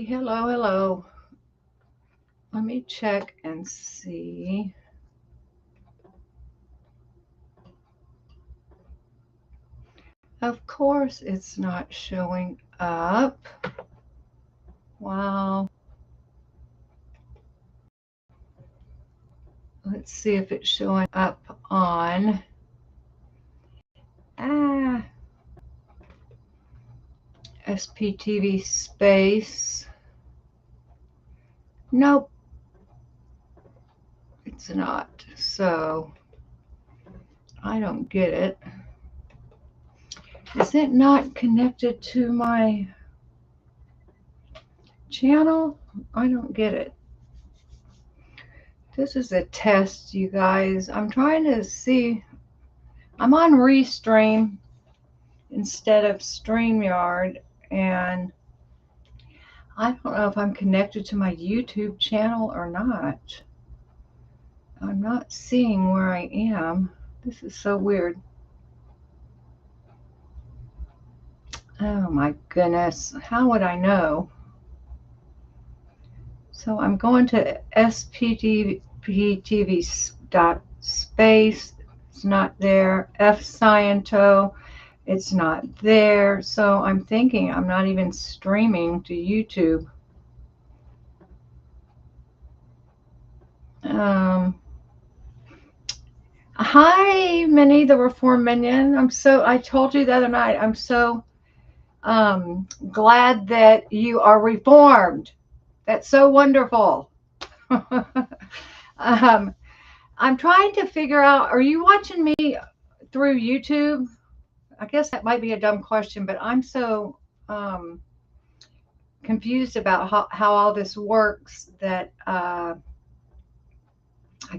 Hello, hello. Let me check and see. Of course, it's not showing up. Wow. Let's see if it's showing up on. Ah, SPTV space. Nope, it's not. So I don't get it. Is it not connected to my channel? I don't get it. This is a test, you guys. I'm trying to see. I'm on Restream instead of StreamYard, and I don't know if I'm connected to my YouTube channel or not. I'm not seeing where I am. This is so weird. Oh my goodness. How would I know? So I'm going to sptv.space. It's not there. F-Sciento. It's not there. So I'm thinking I'm not even streaming to YouTube. Hi, Minnie, the Reform Minion. I told you the other night, I'm so glad that you are reformed. That's so wonderful. I'm trying to figure out, are you watching me through YouTube? I guess that might be a dumb question, but I'm so confused about how all this works that I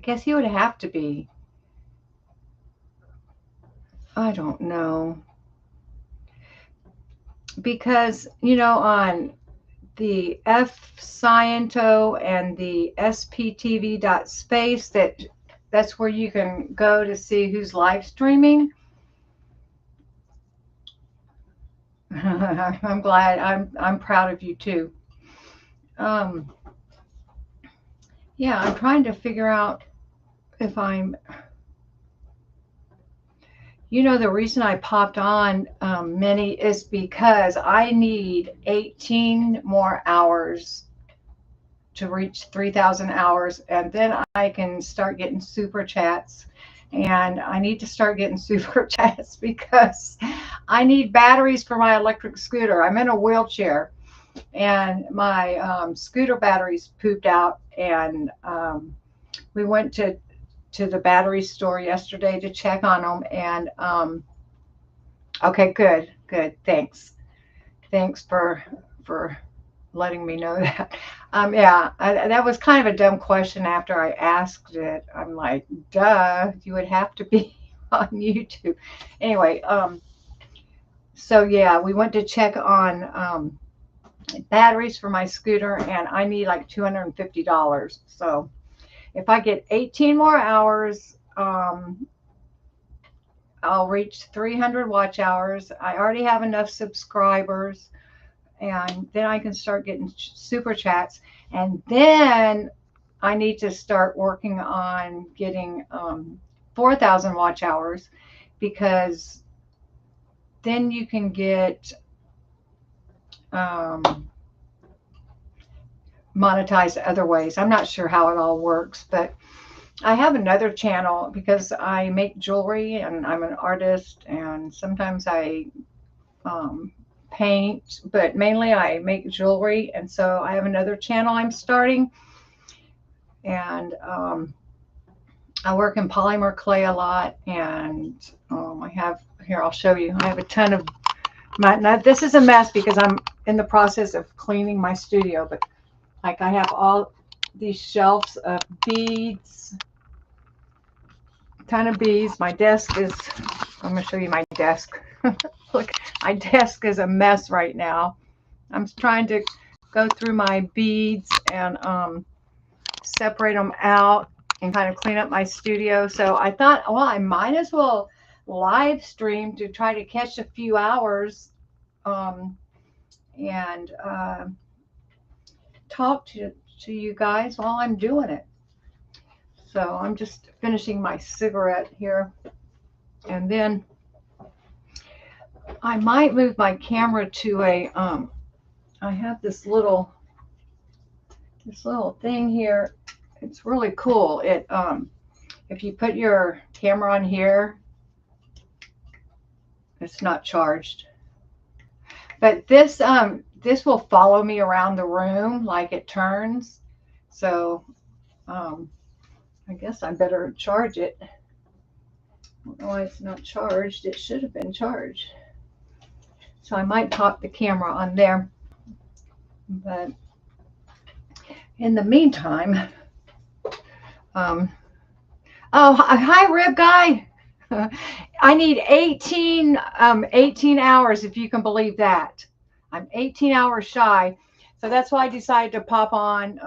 guess you would have to be. I don't know. Because, on the F-Sciento and the SPTV.space, that's where you can go to see who's live streaming. I'm glad. I'm proud of you too. Yeah, I'm trying to figure out if I'm. The reason I popped on Minnie is because I need 18 more hours to reach 3,000 hours, and then I can start getting super chats. And I need to start getting super chats because I need batteries for my electric scooter. I'm in a wheelchair, and my scooter batteries pooped out, and we went to the battery store yesterday to check on them, and okay, good, thanks for letting me know that. Yeah, that was kind of a dumb question after I asked it. I'm like, duh, you would have to be on YouTube. Anyway, so yeah, we went to check on batteries for my scooter, and I need like $250. So if I get 18 more hours, I'll reach 300 watch hours. I already have enough subscribers, and then I can start getting super chats. And then I need to start working on getting 4,000 watch hours, because then you can get monetized other ways. I'm not sure how it all works, but I have another channel because I make jewelry and I'm an artist, and sometimes I paint, but mainly I make jewelry. And so I have another channel I'm starting, and I work in polymer clay a lot, and I have here, I'll show you. I have a ton of now this is a mess because I'm in the process of cleaning my studio, but like I have all these shelves of beads, ton of beads. My desk is, I'm going to show you my desk. Look, my desk is a mess right now. I'm trying to go through my beads and separate them out and kind of clean up my studio. So I thought, well, I might as well live stream to try to catch a few hours. And talk to you guys while I'm doing it. So I'm just finishing my cigarette here, and then I might move my camera to a I have this little thing here. It's really cool. It if you put your camera on here, it's not charged. But this will follow me around the room like it turns. So I guess I better charge it. I don't know why it's not charged. It should have been charged. So I might pop the camera on there. But in the meantime, oh, hi, Rib Guy. I need 18 hours, if you can believe that. I'm 18 hours shy. So that's why I decided to pop on.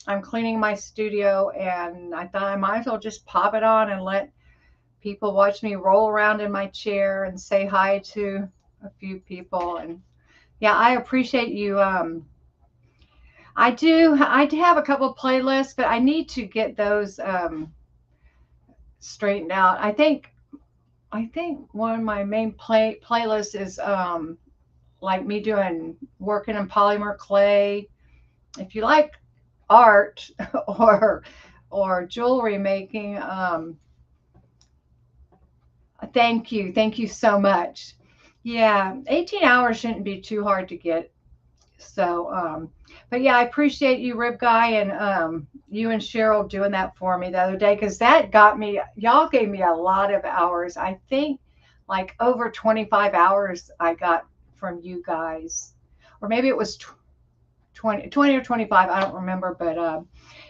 I'm cleaning my studio, and I thought I might as well just pop it on and let people watch me roll around in my chair and say hi to a few people. And yeah, I appreciate you. I do have a couple of playlists, but I need to get those straightened out. I think one of my main playlists is like me working in polymer clay. If you like art or jewelry making, thank you so much. Yeah, 18 hours shouldn't be too hard to get. So but yeah, I appreciate you, Rib Guy, and you and Cheryl doing that for me the other day, because that got me, y'all gave me a lot of hours. I think like over 25 hours I got from you guys, or maybe it was 20 or 25, I don't remember, but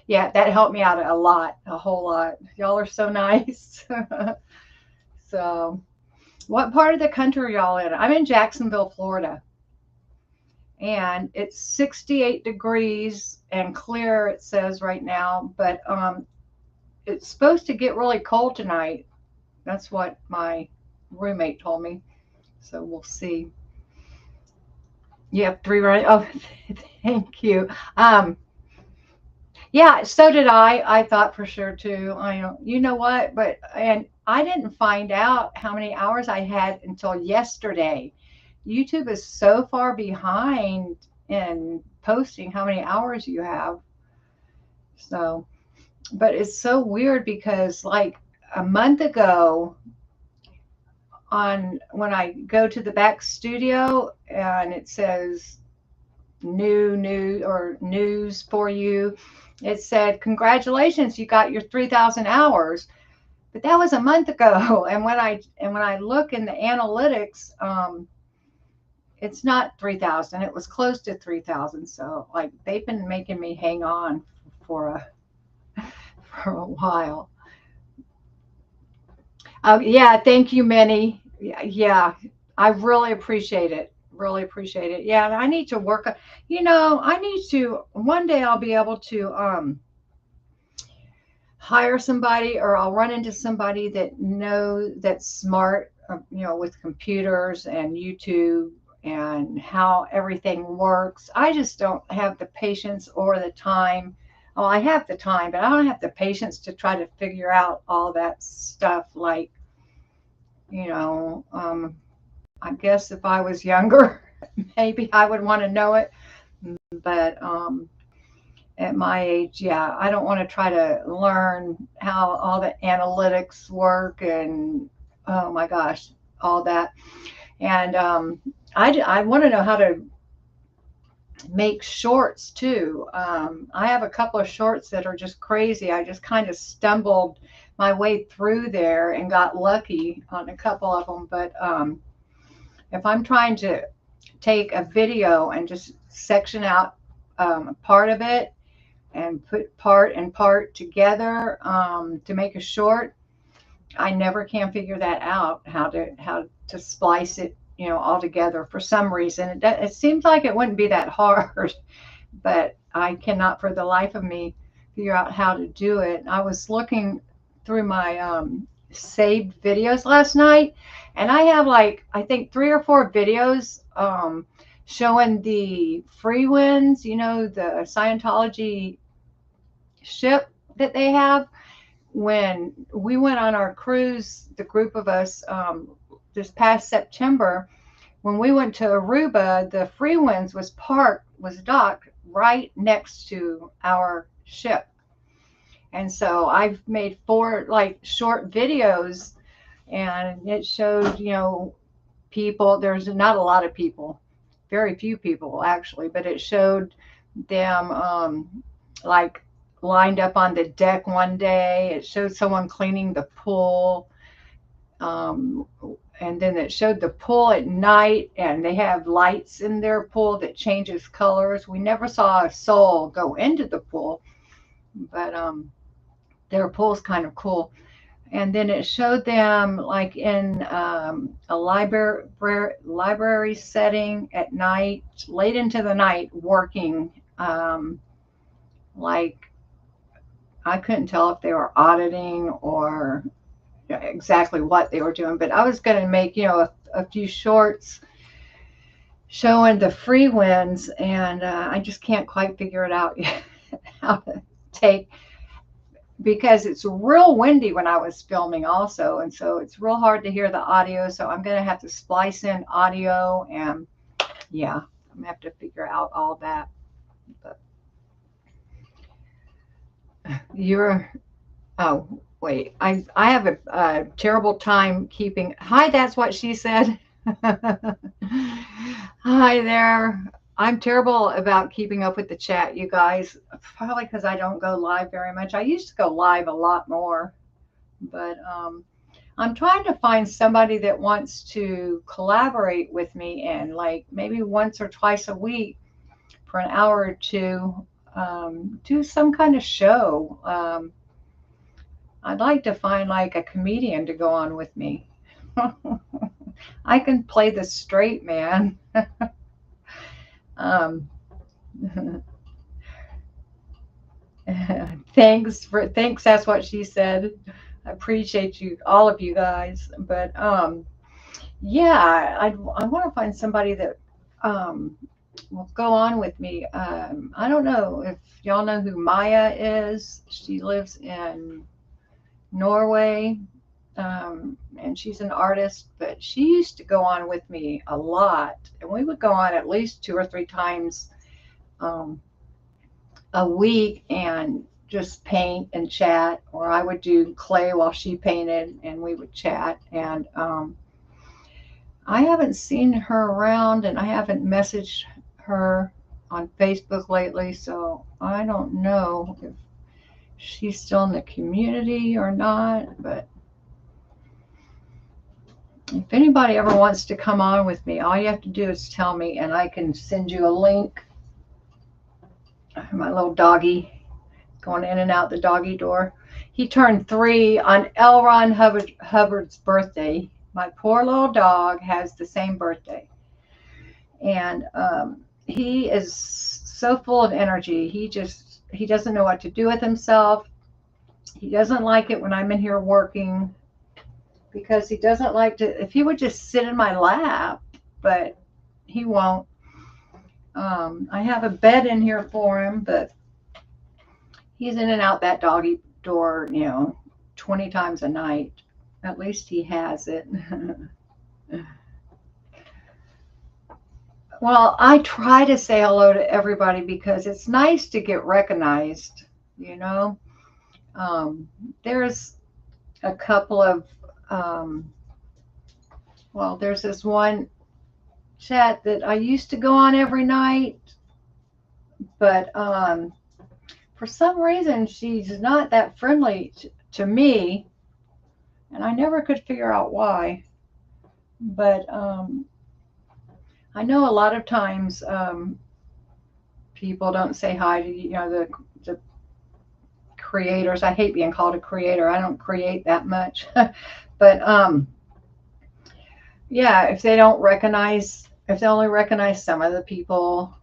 yeah, that helped me out a whole lot. Y'all are so nice. So what part of the country are y'all in? I'm in Jacksonville, Florida, and it's 68 degrees and clear, it says right now, but it's supposed to get really cold tonight. That's what my roommate told me, so we'll see. You have 3 running. Oh, thank you. Yeah, so did I. I thought for sure too. I know, you know what, and I didn't find out how many hours I had until yesterday. YouTube is so far behind in posting how many hours you have. So, but it's so weird because like a month ago, when I go to the back studio and it says news for you, it said, congratulations, you got your 3,000 hours. But that was a month ago. And when I look in the analytics, it's not 3,000. It was close to 3,000. So like they've been making me hang on for a while. Yeah, thank you, Minnie. Yeah, I really appreciate it. Really appreciate it. Yeah, and I need to work. I need to, one day I'll be able to hire somebody, or I'll run into somebody that's smart, with computers and YouTube and how everything works. I just don't have the patience or the time. Oh, I have the time, but I don't have the patience to try to figure out all that stuff. Like, I guess if I was younger, maybe I would want to know it. But at my age, yeah, I don't want to try to learn how all the analytics work and, oh my gosh, all that. And I want to know how to make shorts too. I have a couple of shorts that are just crazy. I just kind of stumbled my way through there and got lucky on a couple of them. But if I'm trying to take a video and just section out part of it and put part and part together to make a short, I never can figure that out, how to splice it, all together. For some reason, it seems like it wouldn't be that hard, but I cannot for the life of me figure out how to do it. I was looking through my saved videos last night, and I have like, I think 3 or 4 videos showing the free winds, you know, the Scientology ship that they have. When we went on our cruise, the group of us, this past September, when we went to Aruba, the free winds was docked right next to our ship. And so I've made 4 like short videos, and it showed, you know, people. There's not a lot of people, very few people actually, but it showed them like lined up on the deck one day. It showed someone cleaning the pool. And then it showed the pool at night, and they have lights in their pool that changes colors. We never saw a soul go into the pool, but their pool's kind of cool. And then it showed them like in a library setting at night, late into the night, working. Like I couldn't tell if they were auditing or exactly what they were doing, but I was going to make, you know, a few shorts showing the free winds, and I just can't quite figure it out yet how to take, because it's real windy when I was filming also, and so it's real hard to hear the audio, so I'm going to have to splice in audio, and yeah, I'm going to have to figure out all that. But you're, oh, wait, I have a terrible time keeping, hi, that's what she said. Hi there. I'm terrible about keeping up with the chat, you guys, probably because I don't go live very much. I used to go live a lot more, but I'm trying to find somebody that wants to collaborate with me, and like maybe once or twice a week for an hour or two, do some kind of show. I'd like to find like a comedian to go on with me. I can play the straight man. Thanks, that's what she said. I appreciate you, all of you guys. But yeah, I want to find somebody that will go on with me. I don't know if y'all know who Maya is. She lives in Norway, and she's an artist, but she used to go on with me a lot, and we would go on at least 2 or 3 times a week and just paint and chat, or I would do clay while she painted and we would chat. And I haven't seen her around, and I haven't messaged her on Facebook lately, so I don't know if she's still in the community or not. But if anybody ever wants to come on with me, all you have to do is tell me, and I can send you a link. My little doggy going in and out the doggy door. He turned 3 on L. Ron Hubbard's birthday. My poor little dog has the same birthday. And he is so full of energy. He doesn't know what to do with himself. He doesn't like it when I'm in here working, because he doesn't like to, if he would just sit in my lap, but he won't. I have a bed in here for him, but he's in and out that doggy door, 20 times a night. At least he has it. Well, I try to say hello to everybody because it's nice to get recognized, There's a couple of, there's this one chat that I used to go on every night, but for some reason she's not that friendly to me, and I never could figure out why. But I know a lot of times people don't say hi to the creators. I hate being called a creator. I don't create that much. But yeah, if they only recognize some of the people,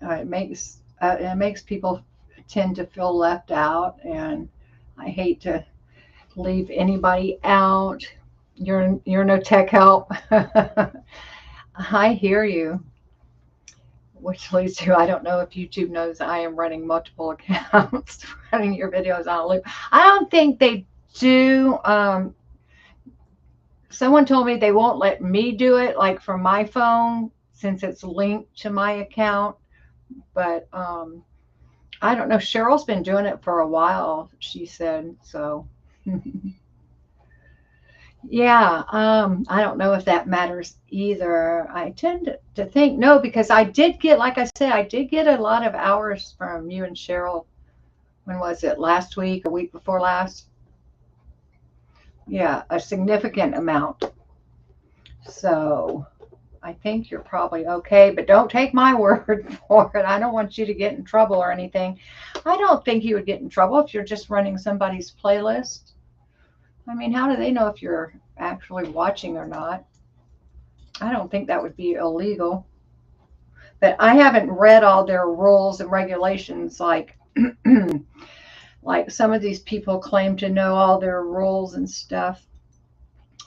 it makes people tend to feel left out, and I hate to leave anybody out. You're no tech help. I hear you. which leads to, I don't know if YouTube knows I am running multiple accounts, running your videos on a loop. I don't think they do. Someone told me they won't let me do it, like from my phone, since it's linked to my account. But I don't know. Cheryl's been doing it for a while, she said. So, yeah, I don't know if that matters either. I tend to think no, because I did get, like I said, I did get a lot of hours from you and Cheryl. When was it? Last week or week before last? Yeah, a significant amount. So I think you're probably okay, but don't take my word for it. I don't want you to get in trouble or anything. I don't think you would get in trouble if you're just running somebody's playlist. I mean, how do they know if you're actually watching or not? I don't think that would be illegal. But I haven't read all their rules and regulations like like some of these people claim to know all their rules and stuff,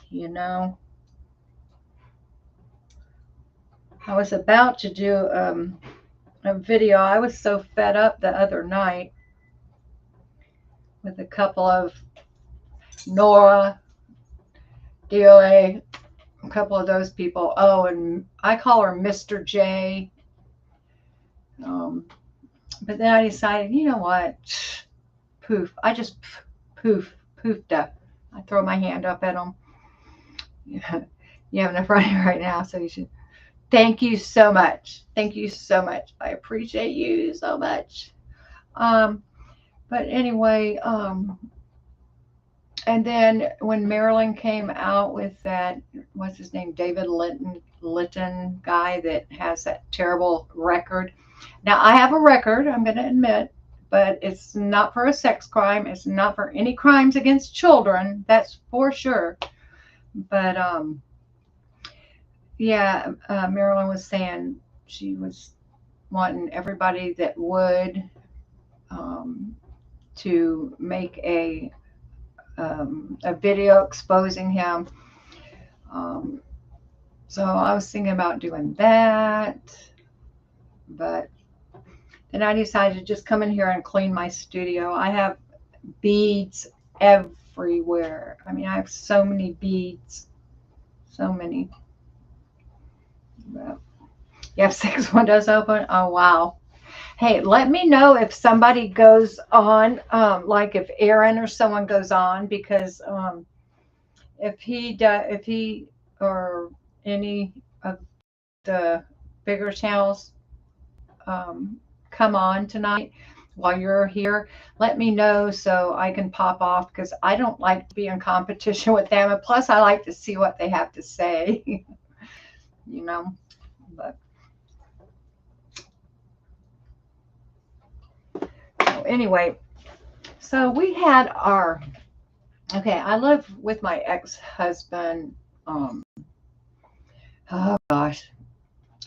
you know. I was about to do a video. I was so fed up the other night with a couple of Nora, DOA, a couple of those people. Oh, and I call her Mr. J. But then I decided, you know what? Poof. I just poofed up. I throw my hand up at them. You have enough running right now, so you should. Thank you so much. Thank you so much. I appreciate you so much. But anyway, and then when Marilyn came out with that, what's his name, David Litton guy that has that terrible record. Now I have a record, I'm going to admit, but it's not for a sex crime. It's not for any crimes against children. That's for sure. But yeah, Marilyn was saying she was wanting everybody that would to make a video exposing him. So I was thinking about doing that, but then I decided to just come in here and clean my studio. I have beads everywhere. I mean, I have so many beads, so many. But you have 6 windows open? Oh, wow. Hey, let me know if somebody goes on, like if Aaron or someone goes on, because if he or any of the bigger channels come on tonight while you're here, let me know so I can pop off, because I don't like to be in competition with them, and plus I like to see what they have to say. You know. But anyway, so we had our, okay, I live with my ex-husband. Oh gosh,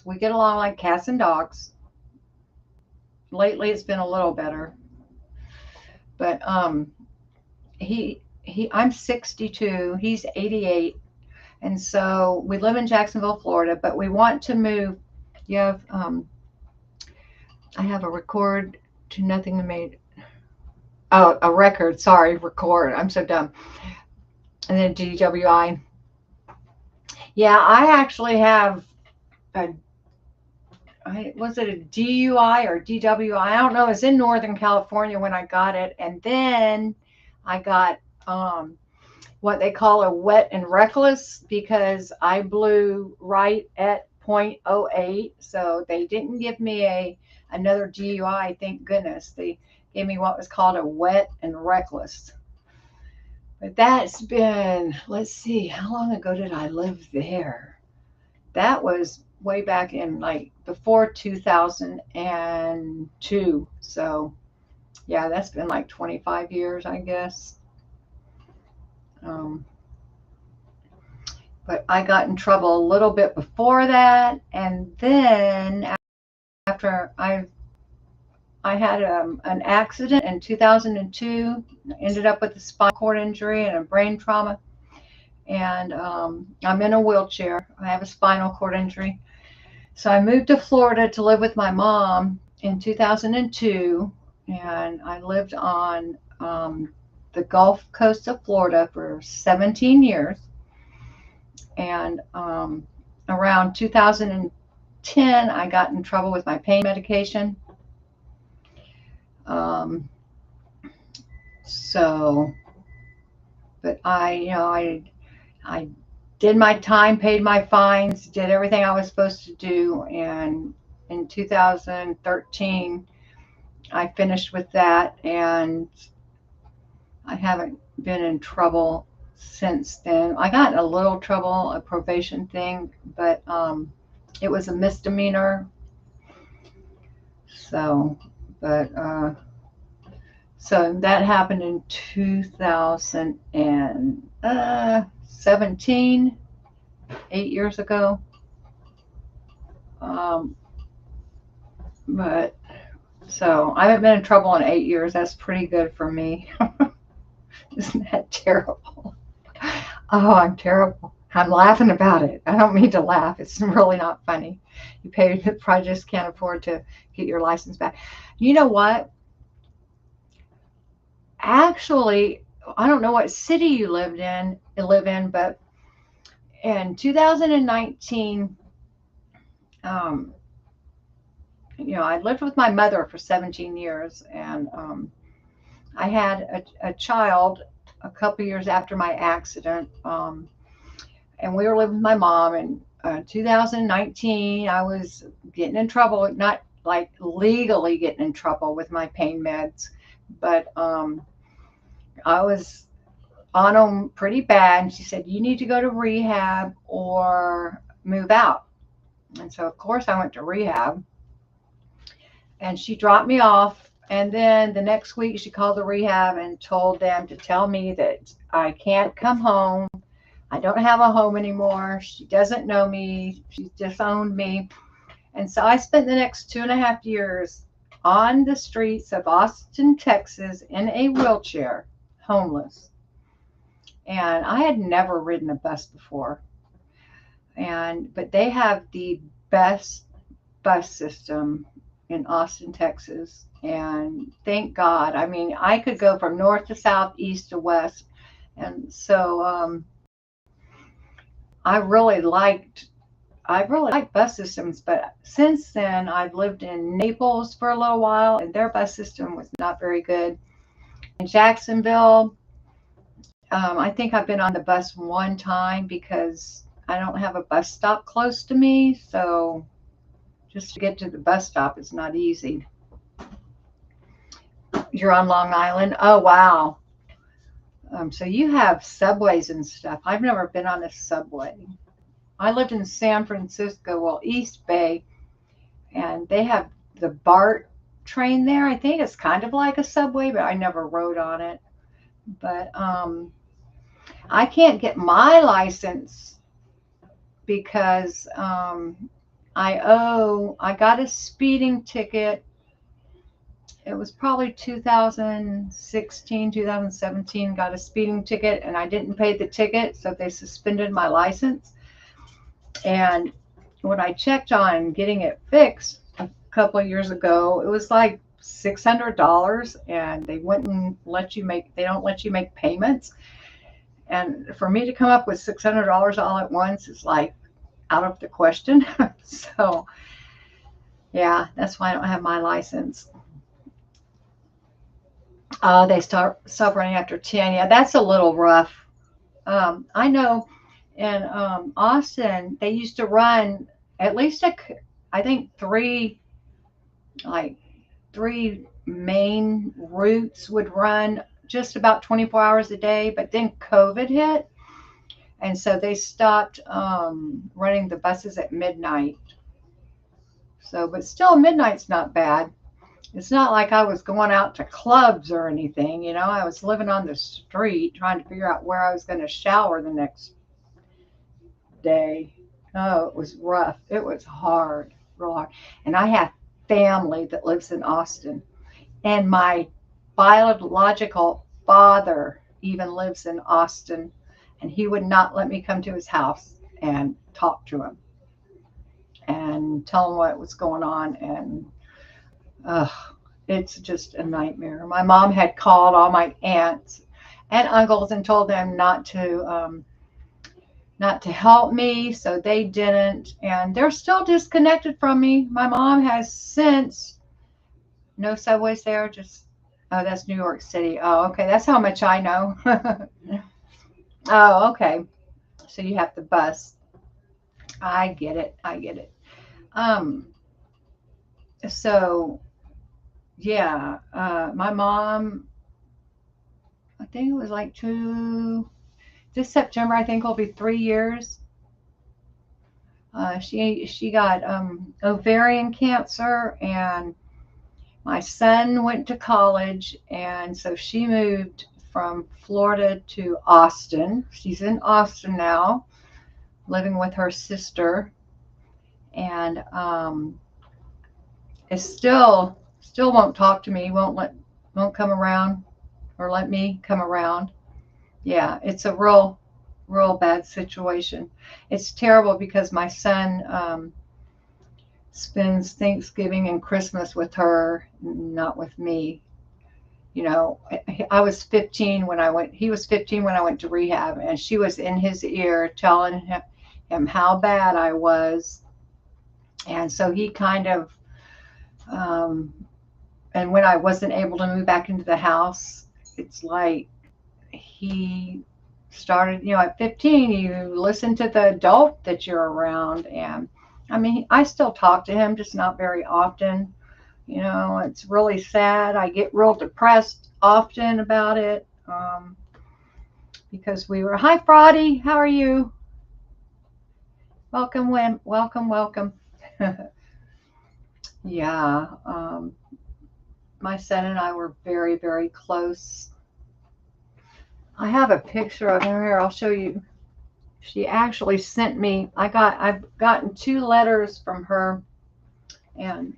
we get along like cats and dogs. Lately it's been a little better, but I'm 62, he's 88, and so we live in Jacksonville, Florida, but we want to move. You have I have a record to nothing made. Oh, a record. Sorry, record. I'm so dumb. And then DWI. Yeah, I actually have was it a DUI or DWI? I don't know. It's in Northern California when I got it. And then I got what they call a wet and reckless, because I blew right at .08. So they didn't give me another DUI, thank goodness. They gave me what was called a wet and reckless. But that's been, let's see, how long ago did I live there? That was way back in like before 2002. So yeah, that's been like 25 years, I guess. But I got in trouble a little bit before that, and then after I had an accident in 2002, ended up with a spinal cord injury and a brain trauma, and I'm in a wheelchair. I have a spinal cord injury, So I moved to Florida to live with my mom in 2002, and I lived on the Gulf Coast of Florida for 17 years. And around 2010, I got in trouble with my pain medication. Um, so, but I did my time, paid my fines, did everything I was supposed to do, and in 2013, I finished with that, and I haven't been in trouble since then. I got in a little trouble, a probation thing, but it was a misdemeanor. So, but so that happened in 2017, 8 years ago. But so I haven't been in trouble in 8 years. That's pretty good for me. Isn't that terrible? Oh, I'm terrible. I'm laughing about it. I don't mean to laugh. It's really not funny. You probably just can't afford to get your license back. You know what? Actually, I don't know what city you live in, but in 2019, I lived with my mother for 17 years, and I had a child a couple years after my accident, and we were living with my mom. And 2019, I was getting in trouble, not like legally getting in trouble with my pain meds, but I was on them pretty bad. And she said, "You need to go to rehab or move out." And so, of course, I went to rehab, and she dropped me off. And then the next week, she called the rehab and told them to tell me that I can't come home. I don't have a home anymore. She doesn't know me. She's disowned me. And so I spent the next 2.5 years on the streets of Austin, Texas, in a wheelchair, homeless. And I had never ridden a bus before. But they have the best bus system in Austin, Texas. And thank God. I mean, I could go from north to south, east to west. And so I really liked bus systems. But since then, I've lived in Naples for a little while, and their bus system was not very good. In Jacksonville, I think I've been on the bus one time because I don't have a bus stop close to me. So just to get to the bus stop is not easy. You're on Long Island? Oh, wow. So you have subways and stuff. I've never been on a subway. I lived in San Francisco, well, East Bay, and they have the BART train there. I think it's kind of like a subway, but I never rode on it. But I can't get my license because I got a speeding ticket. It was probably 2016, 2017, got a speeding ticket, and I didn't pay the ticket, so they suspended my license. And when I checked on getting it fixed a couple of years ago, it was like $600, and they don't let you make payments. And for me to come up with $600 all at once is like out of the question. So yeah, that's why I don't have my license. They stop running after 10. Yeah, that's a little rough. I know in Austin, they used to run at least I think three main routes would run just about 24 hours a day, but then COVID hit, and so they stopped running the buses at midnight. So, but still, midnight's not bad. It's not like I was going out to clubs or anything, I was living on the street trying to figure out where I was going to shower the next day. Oh, it was rough. It was hard, real hard. And I have family that lives in Austin. And my biological father even lives in Austin. And he would not let me come to his house and talk to him. and tell them what was going on. And it's just a nightmare. My mom had called all my aunts and uncles and told them not to help me, so they didn't, and they're still disconnected from me. My mom has since, no subways there, just, oh, that's New York City. Oh, okay, that's how much I know. Oh, okay, so you have the bus. I get it, I get it. um so yeah, my mom, I think it was like this September, I think will be 3 years. She got ovarian cancer, and my son went to college, and so she moved from Florida to Austin. She's in Austin now, living with her sister, and is still won't talk to me, won't come around or let me come around. Yeah, it's a real bad situation. It's terrible because my son spends Thanksgiving and Christmas with her, not with me. You know, I was 15 when I went, he was 15 when I went to rehab, and she was in his ear telling him how bad I was. And so he kind of, um, and when I wasn't able to move back into the house, it's like he started, at 15, you listen to the adult that you're around. And I mean, I still talk to him, just not very often. It's really sad. I get real depressed often about it, because hi, Fraudy, how are you? Welcome, Wim. Welcome, welcome. Yeah, my son and I were very, very close. I have a picture of her here. I'll show you. She actually sent me, I've gotten 2 letters from her, and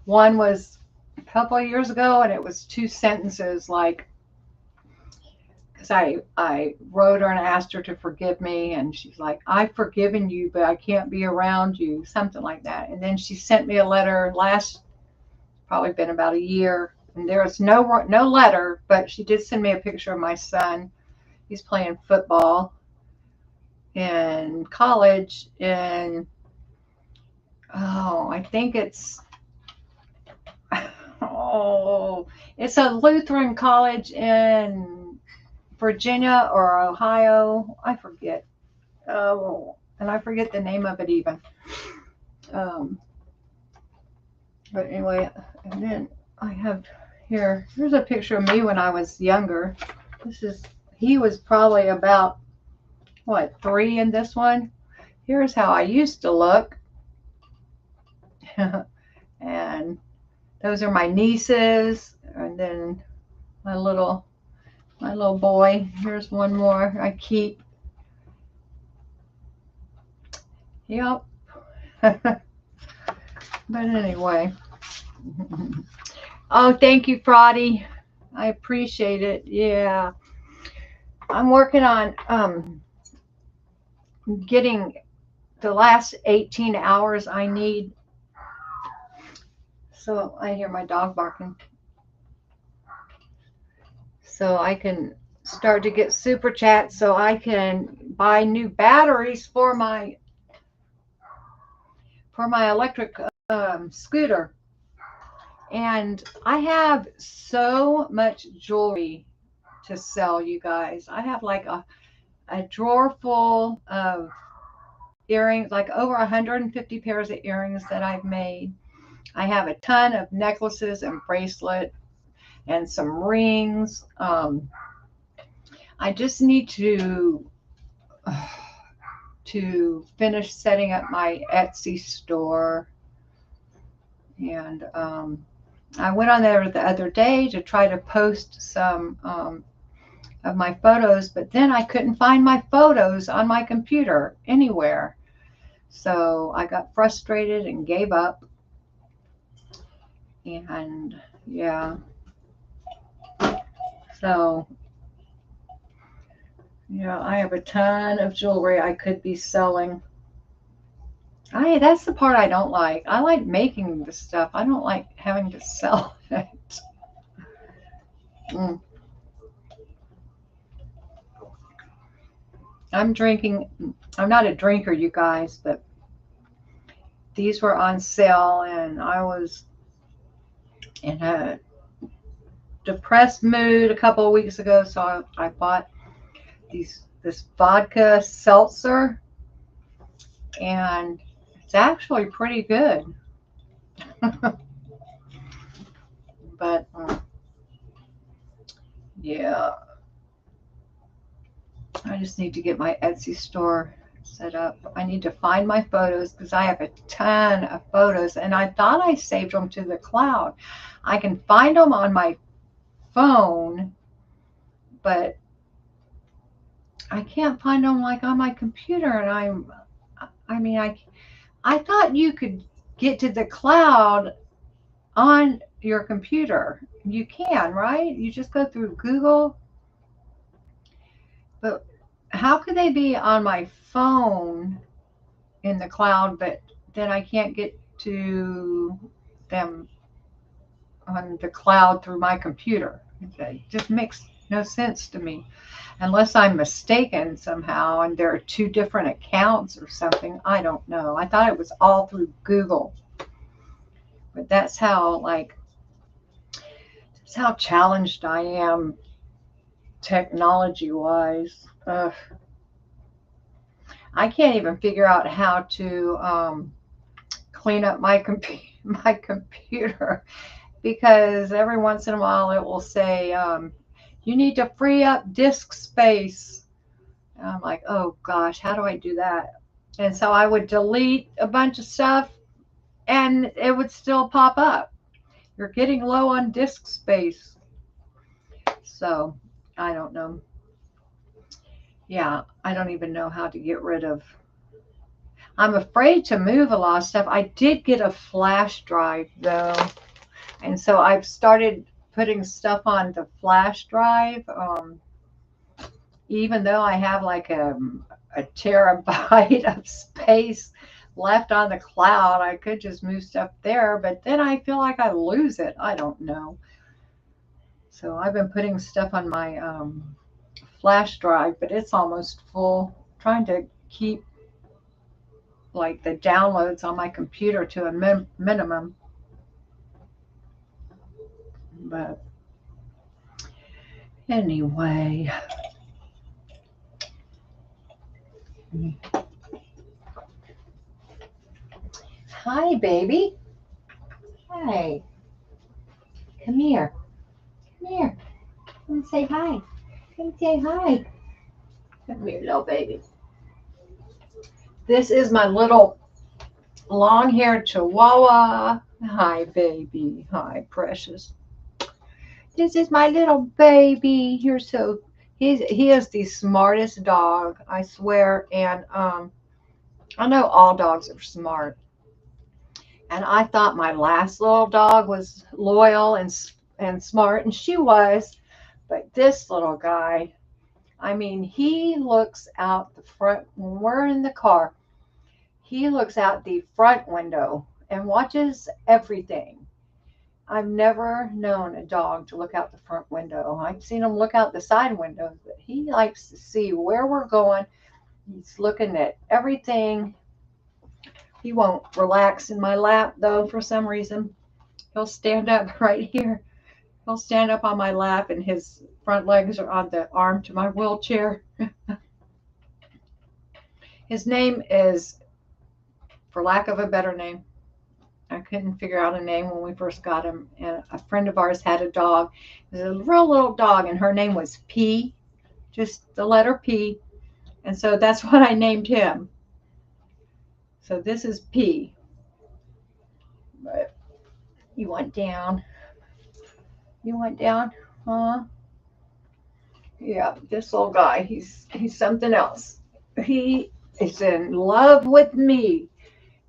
one was a couple of years ago, and it was 2 sentences, like, because I wrote her and asked her to forgive me, and she's like, I've forgiven you, but I can't be around you, something like that. And then she sent me a letter probably been about a year, and there was no letter, but she did send me a picture of my son. He's playing football in college, and I think it's it's a Lutheran college in Virginia or Ohio. I forget. And I forget the name of it even. But anyway, and then I have here's a picture of me when I was younger. He was probably about, what, 3 in this one. Here's how I used to look. And those are my nieces, and then my little boy. Here's one more I keep. Yep. But anyway. Oh, thank you, Fraudy. I appreciate it. Yeah. I'm working on getting the last 18 hours I need. So I hear my dog barking. So I can start to get super chats, so I can buy new batteries for my electric scooter. And I have so much jewelry to sell, you guys. I have like a drawer full of earrings, like over 150 pairs of earrings that I've made. I have a ton of necklaces and bracelets and some rings. I just need to finish setting up my Etsy store. And I went on there the other day to try to post some of my photos, but then I couldn't find my photos on my computer anywhere. So I got frustrated and gave up. And yeah, so I have a ton of jewelry I could be selling. That's the part I don't like. I like making the stuff. I don't like having to sell it. Mm. I'm drinking. I'm not a drinker, you guys, but these were on sale, and I was in a depressed mood a couple of weeks ago, so I bought this vodka seltzer, and it's actually pretty good. But yeah, I just need to get my Etsy store set up. I need to find my photos because I have a ton of photos, and I thought I saved them to the cloud. I can find them on my phone, but I can't find them like on my computer. And I mean, I thought you could get to the cloud on your computer. You can, right? You just go through Google. But how could they be on my phone in the cloud, but then I can't get to them on the cloud through my computer? It just makes no sense to me. Unless I'm mistaken somehow and there are two different accounts or something. I don't know. I thought it was all through Google. But that's how challenged I am technology wise. I can't even figure out how to clean up my computer because every once in a while it will say you need to free up disk space. And I'm like, oh gosh, how do I do that? And so I would delete a bunch of stuff and it would still pop up. You're getting low on disk space. So I don't know. Yeah, I don't even know how to get rid of. I'm afraid to move a lot of stuff. I did get a flash drive though. And so I've started putting stuff on the flash drive. Even though I have like a terabyte of space left on the cloud, I could just move stuff there, but then I feel like I lose it. I don't know. So I've been putting stuff on my flash drive, but it's almost full. Trying to keep like the downloads on my computer to a minimum. But anyway, hi, baby. Hi. Come here. Come here. Come say hi. Come say hi. Come here, little baby. This is my little long-haired Chihuahua. Hi, baby. Hi, precious. This is my little baby. You're so he is the smartest dog, I swear. And I know all dogs are smart. And I thought my last little dog was loyal and smart, and she was. But this little guy, I mean, he looks out the front when we're in the car. He looks out the front window and watches everything. I've never known a dog to look out the front window. I've seen him look out the side windows, but he likes to see where we're going. He's looking at everything. He won't relax in my lap, though, for some reason. He'll stand up right here. He'll stand up on my lap, and his front legs are on the arm to my wheelchair. His name is, for lack of a better name, I couldn't figure out a name when we first got him. And a friend of ours had a dog. It was a real little dog, and her name was P, just the letter P. And so that's what I named him. So this is P. But you went down. You went down, huh? Yeah, this little guy, he's something else. He is in love with me.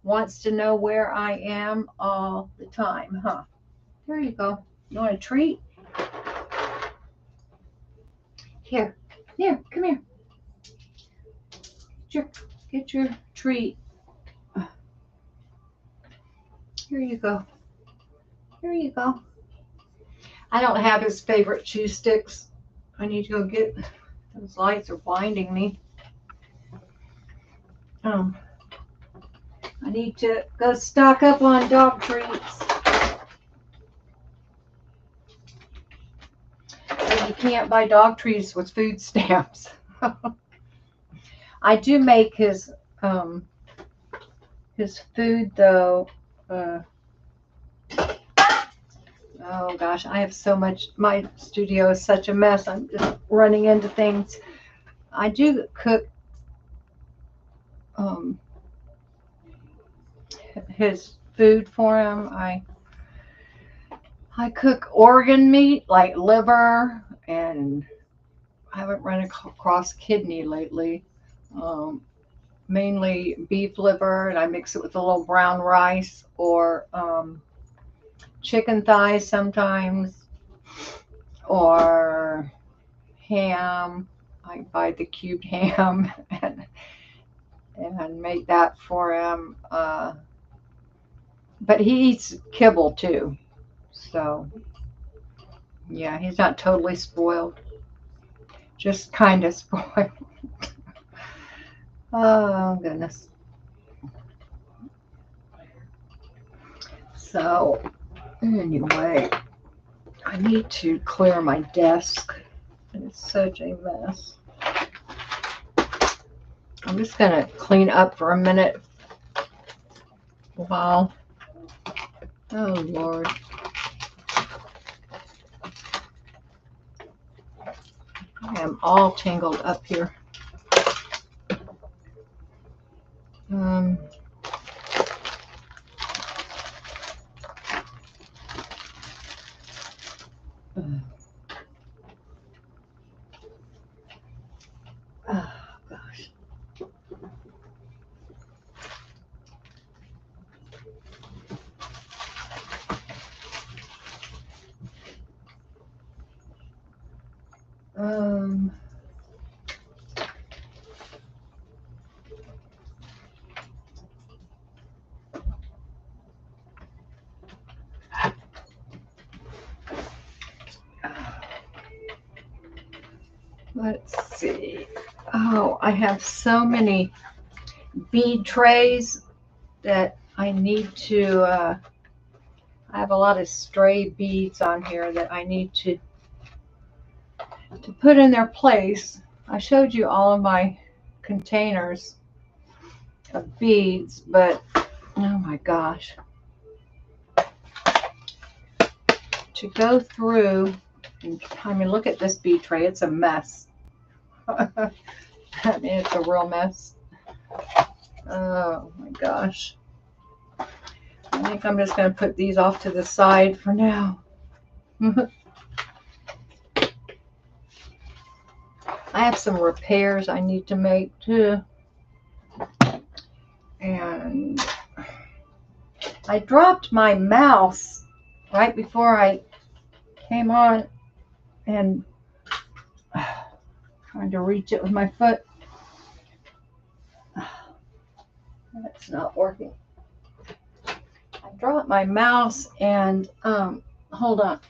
Wants to know where I am all the time, huh? There you go. You want a treat? Here, come here. Get your treat. Here you go. Here you go. I don't have his favorite chew sticks. I need to go get, those lights are blinding me. I need to go stock up on dog treats. But you can't buy dog treats with food stamps. I do make his food though. Oh gosh, I have so much. My studio is such a mess. I'm just running into things. I do cook his food for him. I cook organ meat like liver, and I haven't run across kidney lately. Mainly beef liver, and I mix it with a little brown rice or chicken thighs sometimes, or ham. I buy the cubed ham and make that for him. But he eats kibble too. So, yeah, he's not totally spoiled. Just kind of spoiled. Oh, goodness. So, anyway, I need to clear my desk. It's such a mess. I'm just going to clean up for a minute while. Oh, Lord. I am all tangled up here. Oh, gosh. Let's see. Oh, I have so many bead trays that I need to, I have a lot of stray beads on here that I need to put in their place. I showed you all of my containers of beads, but oh my gosh. To go through, I mean, look at this bead tray. It's a mess. I mean, it's a real mess. Oh my gosh. I think I'm just going to put these off to the side for now. I have some repairs I need to make too. And I dropped my mouse right before I came on and trying to reach it with my foot. That's not working. I dropped my mouse and hold on.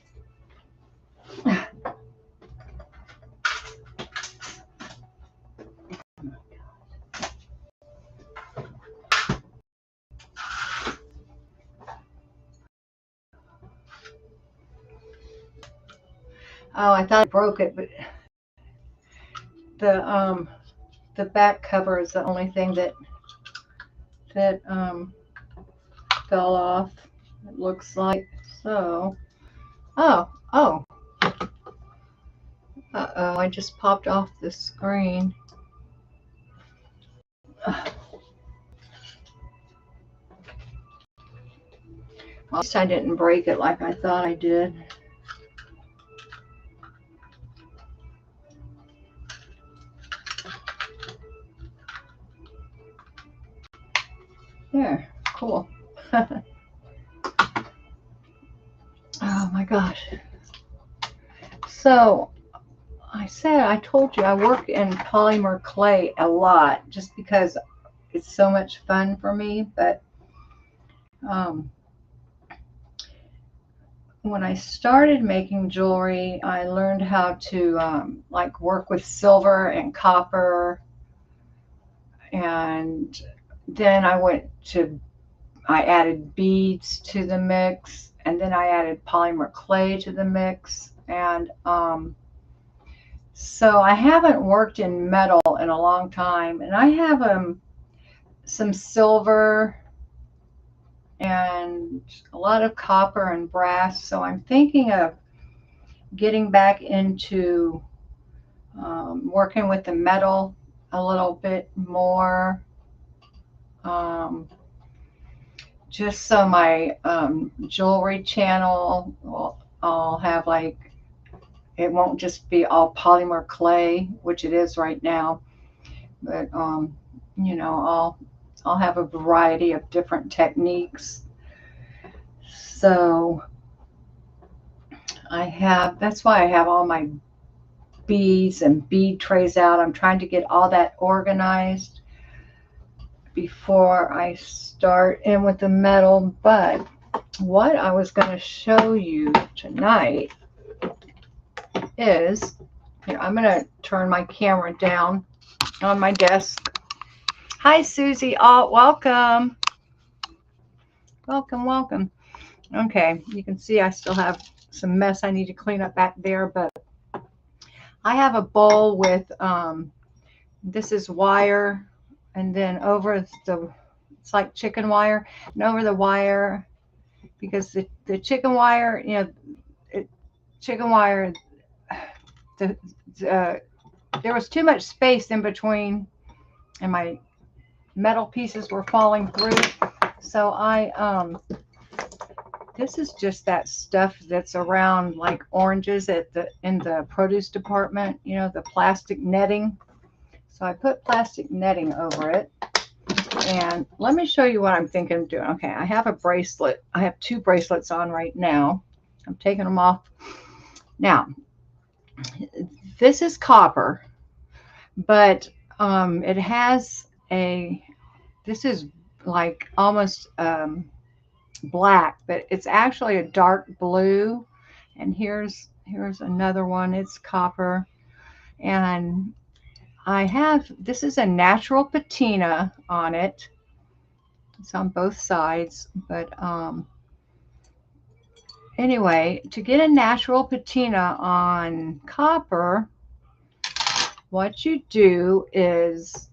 Oh, I thought I broke it, but the back cover is the only thing that fell off. It looks like so. Oh, I just popped off the screen. At least I didn't break it like I thought I did. There, cool. Oh my gosh. So I told you I work in polymer clay a lot just because it's so much fun for me, but when I started making jewelry, I learned how to like work with silver and copper, and then I added beads to the mix, and then I added polymer clay to the mix, and so I haven't worked in metal in a long time, and I have some silver and a lot of copper and brass. So I'm thinking of getting back into working with the metal a little bit more, um, just so my jewelry channel I'll have like, it won't just be all polymer clay, which it is right now, but you know, I'll have a variety of different techniques. So that's why I have all my beads and bead trays out. I'm trying to get all that organized before I start in with the metal. But what I was going to show you tonight is, here, I'm going to turn my camera down on my desk. Hi, Susie. Oh, welcome. Welcome, welcome. Okay, you can see I still have some mess I need to clean up back there, but I have a bowl with, this is wire, and then over it's like chicken wire, and over the wire, because the chicken wire, you know, chicken wire, the, there was too much space in between, and my metal pieces were falling through. So this is just that stuff that's around like oranges in the produce department, you know, the plastic netting. So I put plastic netting over it. And let me show you what I'm thinking of doing. Okay, I have a bracelet. I have 2 bracelets on right now. I'm taking them off. Now, this is copper, but it has this is like almost black, but it's actually a dark blue. And here's another one. It's copper, and this is a natural patina on it. It's on both sides, but anyway, to get a natural patina on copper, what you do is,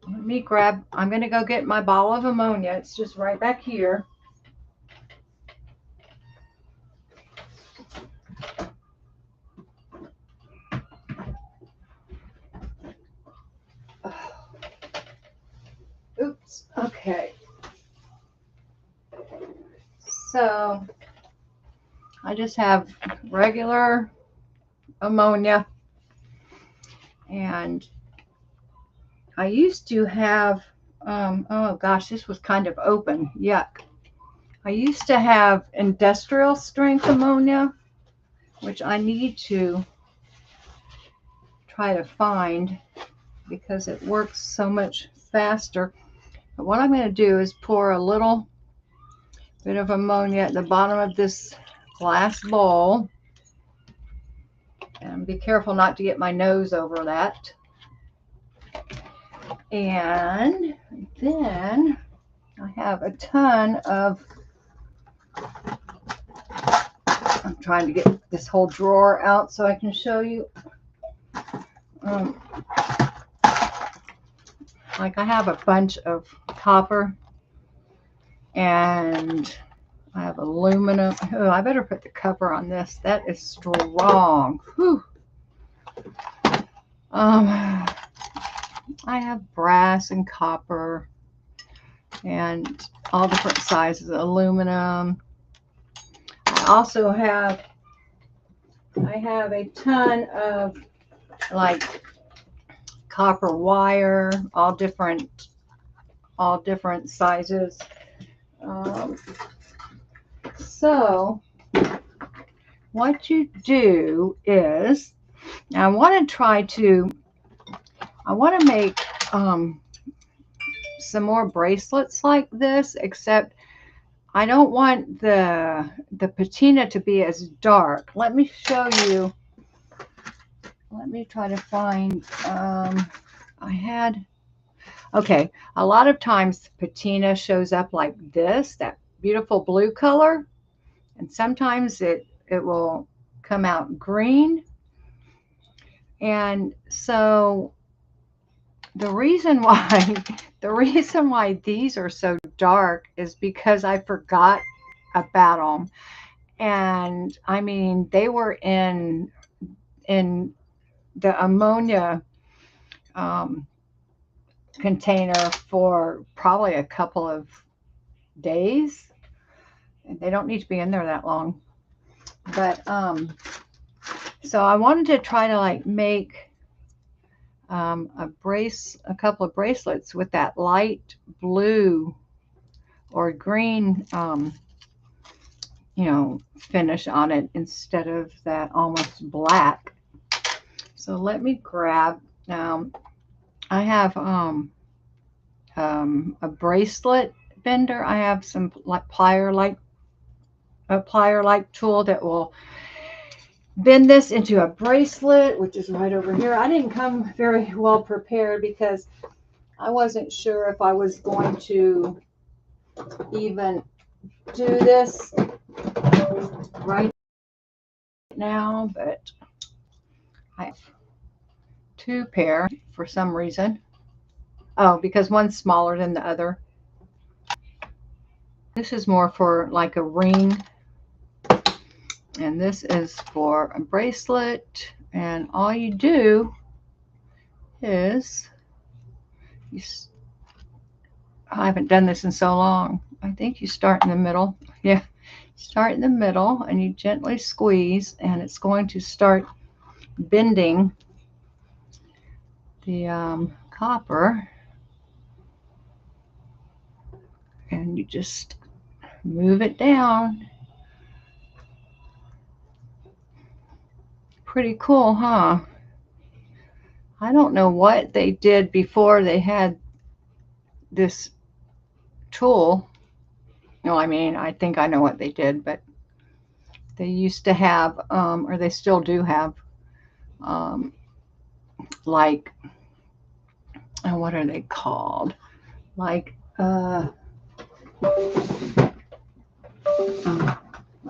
I'm going to go get my bottle of ammonia. It's just right back here. Oops. Okay. So I just have regular ammonia, and I used to have, oh gosh, this was kind of open. Yuck. I used to have industrial strength ammonia, which I need to try to find because it works so much faster. But what I'm going to do is pour a little bit of ammonia at the bottom of this glass bowl, and be careful not to get my nose over that. And then I have a ton of, I'm trying to get this whole drawer out so I can show you. Like I have a bunch of copper, and I have aluminum. Oh, I better put the cover on this. That is strong. Whew. I have brass and copper and all different sizes of aluminum. I also have, a ton of like copper wire, all different sizes. So what you do is, I want to make some more bracelets like this, except I don't want the patina to be as dark. Let me show you. Let me try to find, I had, okay, a lot of times patina shows up like this, that beautiful blue color, and sometimes it will come out green. And so the reason why the reason why these are so dark is because I forgot about them. And I mean, they were in the ammonia um, container for probably a couple of days. And they don't need to be in there that long. But so I wanted to try to like make a couple of bracelets with that light blue or green, finish on it instead of that almost black. So let me grab. I have a bracelet bender. I have some like plier-like tool that will bend this into a bracelet, which is right over here. I didn't come very well prepared because I wasn't sure if I was going to even do this right now, but I have two pair for some reason. Oh, because one's smaller than the other. This is more for like a ring, and this is for a bracelet. And all you do is I haven't done this in so long. I think you start in the middle. Yeah, start in the middle and you gently squeeze, and it's going to start bending the copper. And you just move it down. Pretty cool, huh? I don't know what they did before they had this tool. No, I mean, I think I know what they did, but they used to have, or they still do have, like, what are they called? Like, my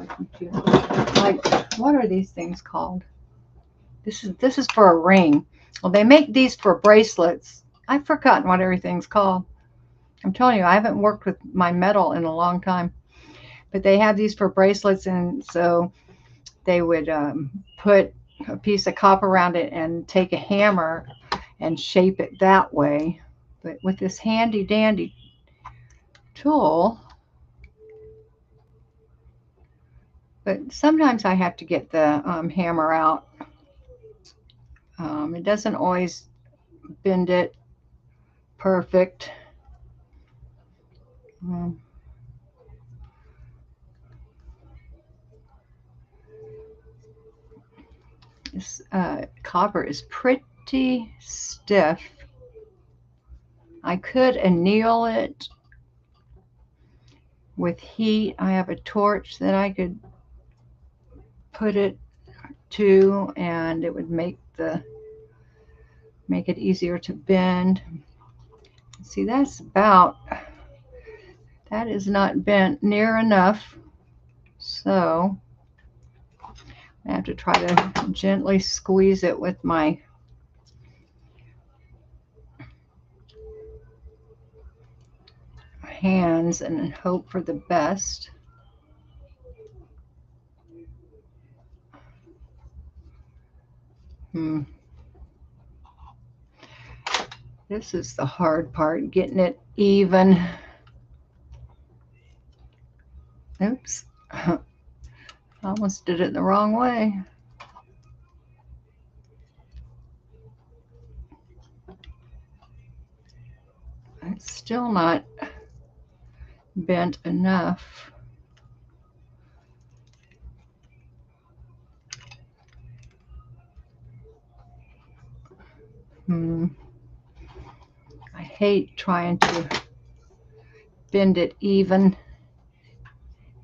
computer. Like, what are these things called? This is for a ring. Well, they make these for bracelets. I've forgotten what everything's called. I'm telling you, I haven't worked with my metal in a long time. But they have these for bracelets, and so they would put a piece of copper around it and take a hammer and shape it that way. But with this handy dandy tool, but sometimes I have to get the hammer out. It doesn't always bend it perfect. This copper is pretty stiff. I could anneal it with heat. I have a torch that I could put it to, and it would make it easier to bend. See, that is not bent near enough, so I have to try to gently squeeze it with my hands and hope for the best. This is the hard part, getting it even. Oops. I almost did it the wrong way. It's still not bent enough. I hate trying to bend it even.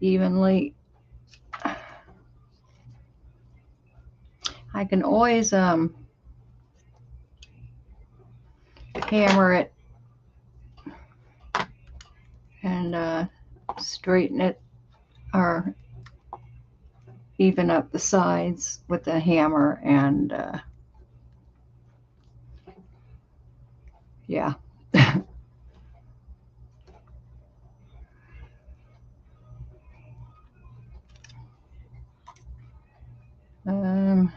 evenly. I can always hammer it and straighten it or even up the sides with the hammer, and yeah. um,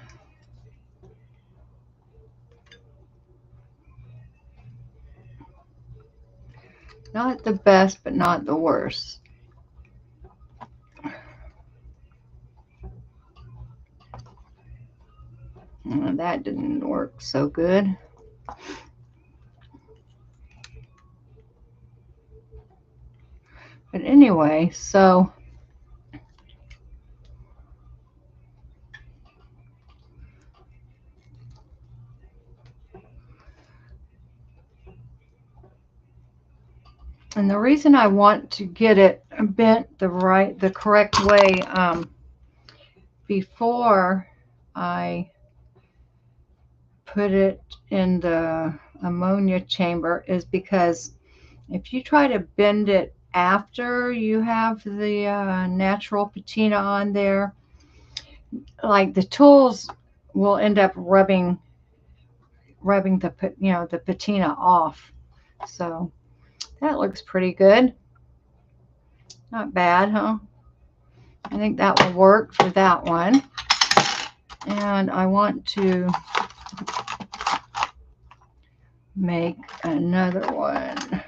Not the best, but not the worst. That didn't work so good. But anyway, so and the reason I want to get it bent the correct way before I put it in the ammonia chamber is because if you try to bend it after you have the natural patina on there, like the tools will end up rubbing the patina off. So that looks pretty good. Not bad, huh? I think that will work for that one. And I want to make another one.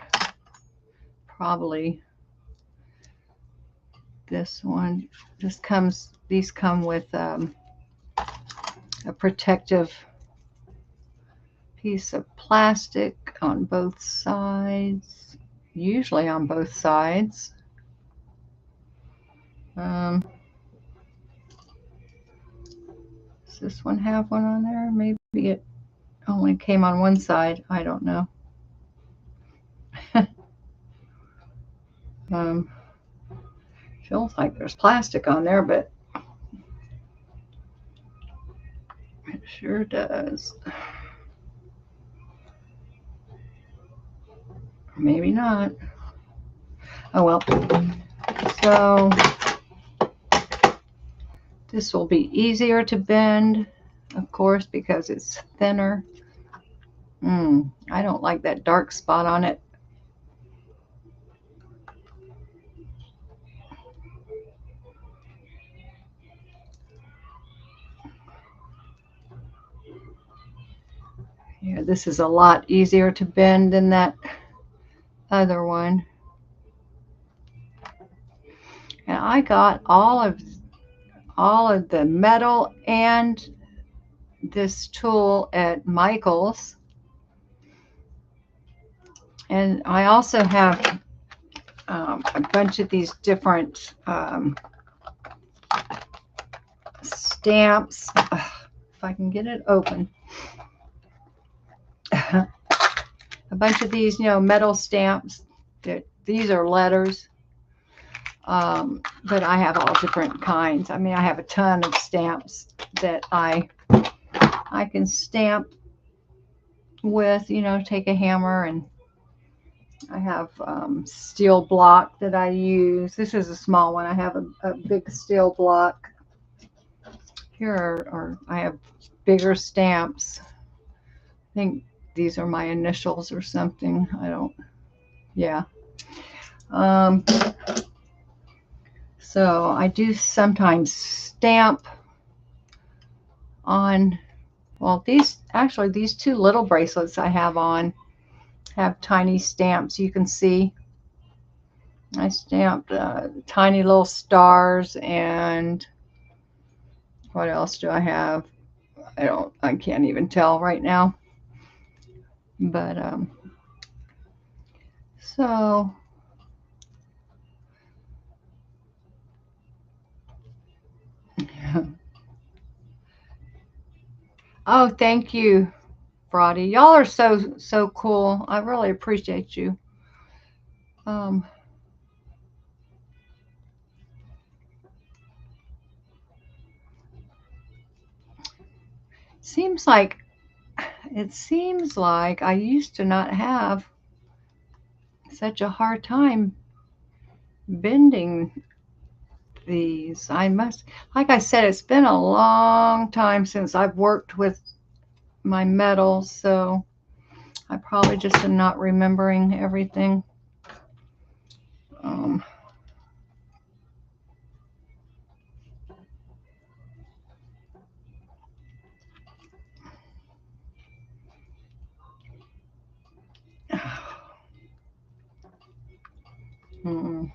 Probably this one. These come with a protective piece of plastic on both sides, usually on both sides. Does this one have one on there? Maybe it only came on one side. I don't know. Feels like there's plastic on there, but it sure does. Maybe not. Oh well. So this will be easier to bend, of course, because it's thinner. I don't like that dark spot on it. Yeah, this is a lot easier to bend than that other one. And I got all of the metal and this tool at Michael's. And I also have a bunch of these different stamps. If I can get it open. A bunch of these, metal stamps. These are letters. But I have all different kinds. I mean, I have a ton of stamps that I can stamp with, take a hammer, and I have steel block that I use. This is a small one. I have a big steel block. Here I have bigger stamps. I think these are my initials or something. Yeah. So I do sometimes stamp on, well, these two little bracelets I have on have tiny stamps. You can see I stamped tiny little stars, and what else do I have? I can't even tell right now. But so oh, thank you, Brody. Y'all are so cool. I really appreciate you. Seems like, it seems like I used to not have such a hard time bending these. I must, like I said, it's been a long time since I've worked with my metal, so I probably just am not remembering everything. Um, hmm,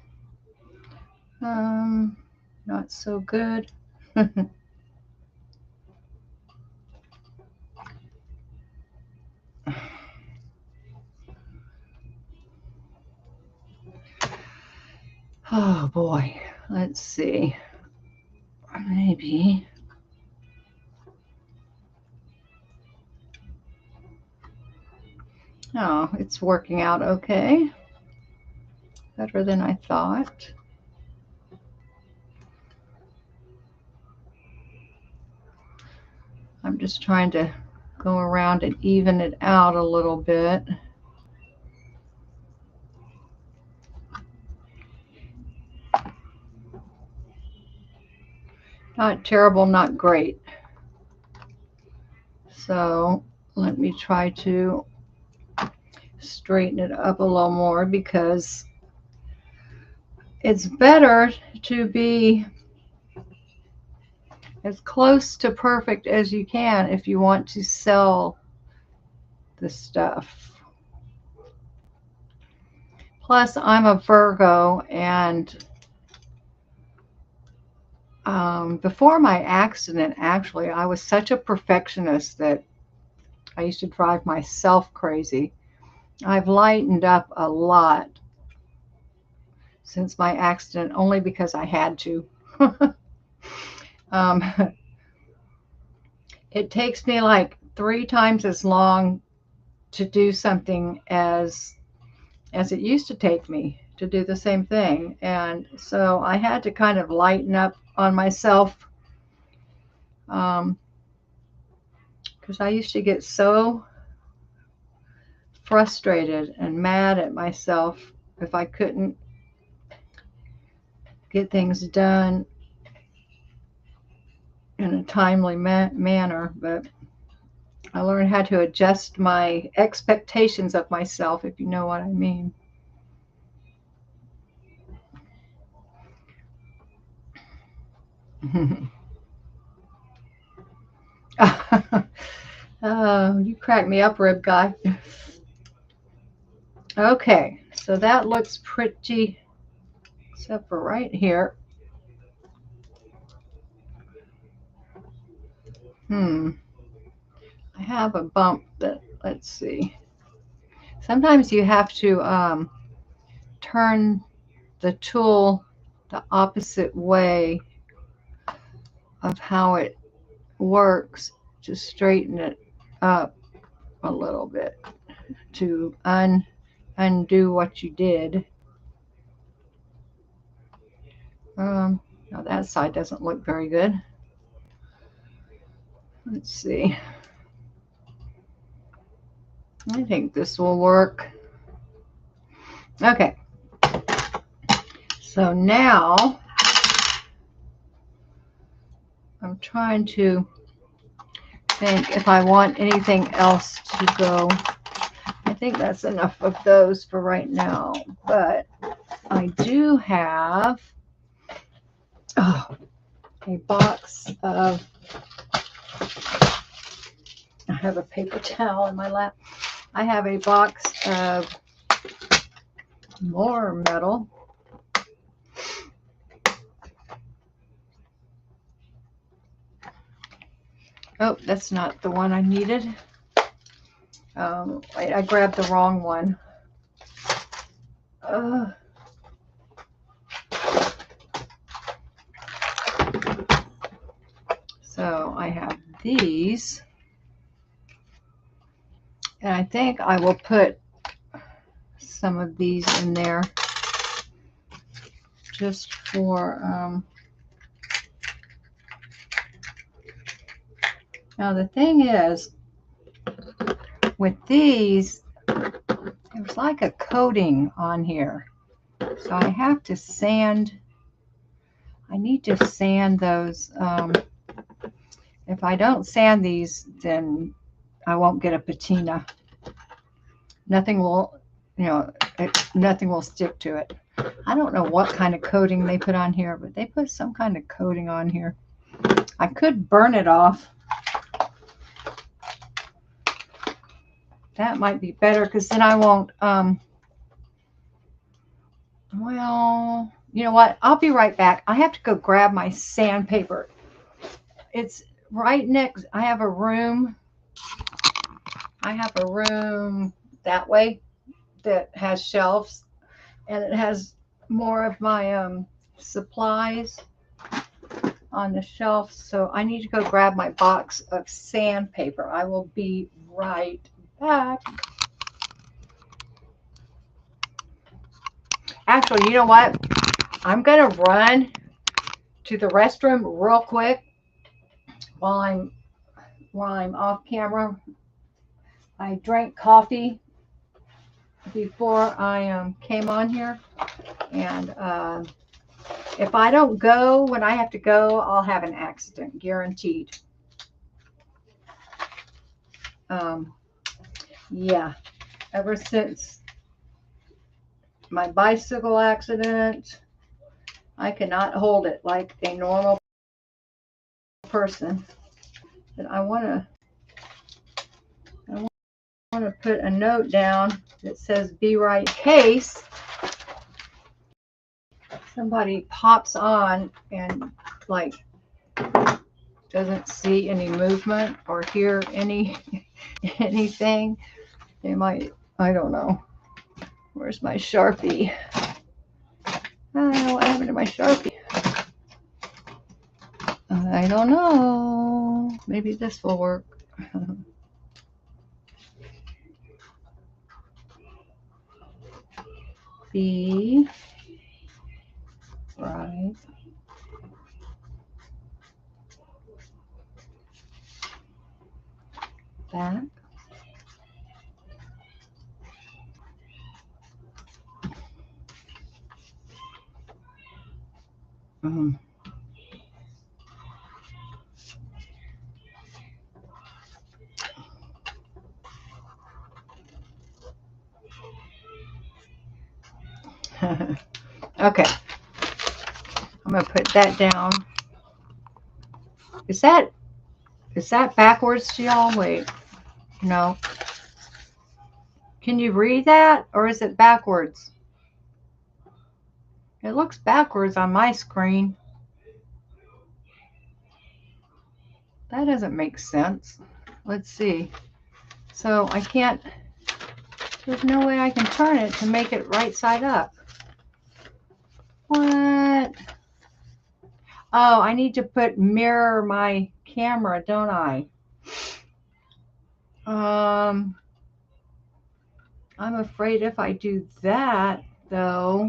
not so good. Oh boy, let's see. Maybe. Oh, it's working out okay. Better than I thought. I'm just trying to go around and even it out a little bit. Not terrible, not great. So let me try to straighten it up a little more, because it's better to be as close to perfect as you can if you want to sell the stuff. Plus, I'm a Virgo, and before my accident, actually, I was such a perfectionist that I used to drive myself crazy. I've lightened up a lot since my accident, only because I had to. um, it takes me like 3 times as long to do something as it used to take me to do the same thing. And so I had to kind of lighten up on myself, because I used to get so frustrated and mad at myself if I couldn't get things done in a timely manner. But I learned how to adjust my expectations of myself, if you know what I mean. Oh, you crack me up, rib guy. Okay, so that looks pretty, except for right here. I have a bump that, let's see. Sometimes you have to turn the tool the opposite way of how it works to straighten it up a little bit, to undo what you did. Now that side doesn't look very good. Let's see. I think this will work. Okay. So now I'm trying to think if I want anything else to go. I think that's enough of those for right now, but I do have a box of, I have a paper towel in my lap. I have a box of more metal. Oh, that's not the one I needed. Wait, I grabbed the wrong one. So I have these, and I think I will put some of these in there just for Now the thing is, with these, there's like a coating on here. So I have to sand. I need to sand those. If I don't sand these, then I won't get a patina. Nothing will, nothing will stick to it. I don't know what kind of coating they put on here, but they put some kind of coating on here. I could burn it off. That might be better because then I won't, well, you know what? I'll be right back. I have to go grab my sandpaper. It's right next. I have a room that way that has shelves, and it has more of my supplies on the shelf. So I need to go grab my box of sandpaper. I will be right back. Actually, you know what? I'm going to run to the restroom real quick while I'm off camera. I drank coffee before I came on here, and if I don't go when I have to go, I'll have an accident, guaranteed. Yeah, ever since my bicycle accident, I cannot hold it like a normal person. And I want to put a note down that says "Be right" in case somebody pops on and like doesn't see any movement or hear anything. They might, I don't know. Where's my Sharpie? I don't know what happened to my Sharpie. I don't know. Maybe this will work. Be right back. Okay, I'm gonna put that down. Is that backwards to y'all? Wait, no. Can you read that, or is it backwards? It looks backwards on my screen. That doesn't make sense. Let's see. So I can't. There's no way I can turn it to make it right side up. What? Oh, I need to mirror my camera, don't I? I'm afraid if I do that, though,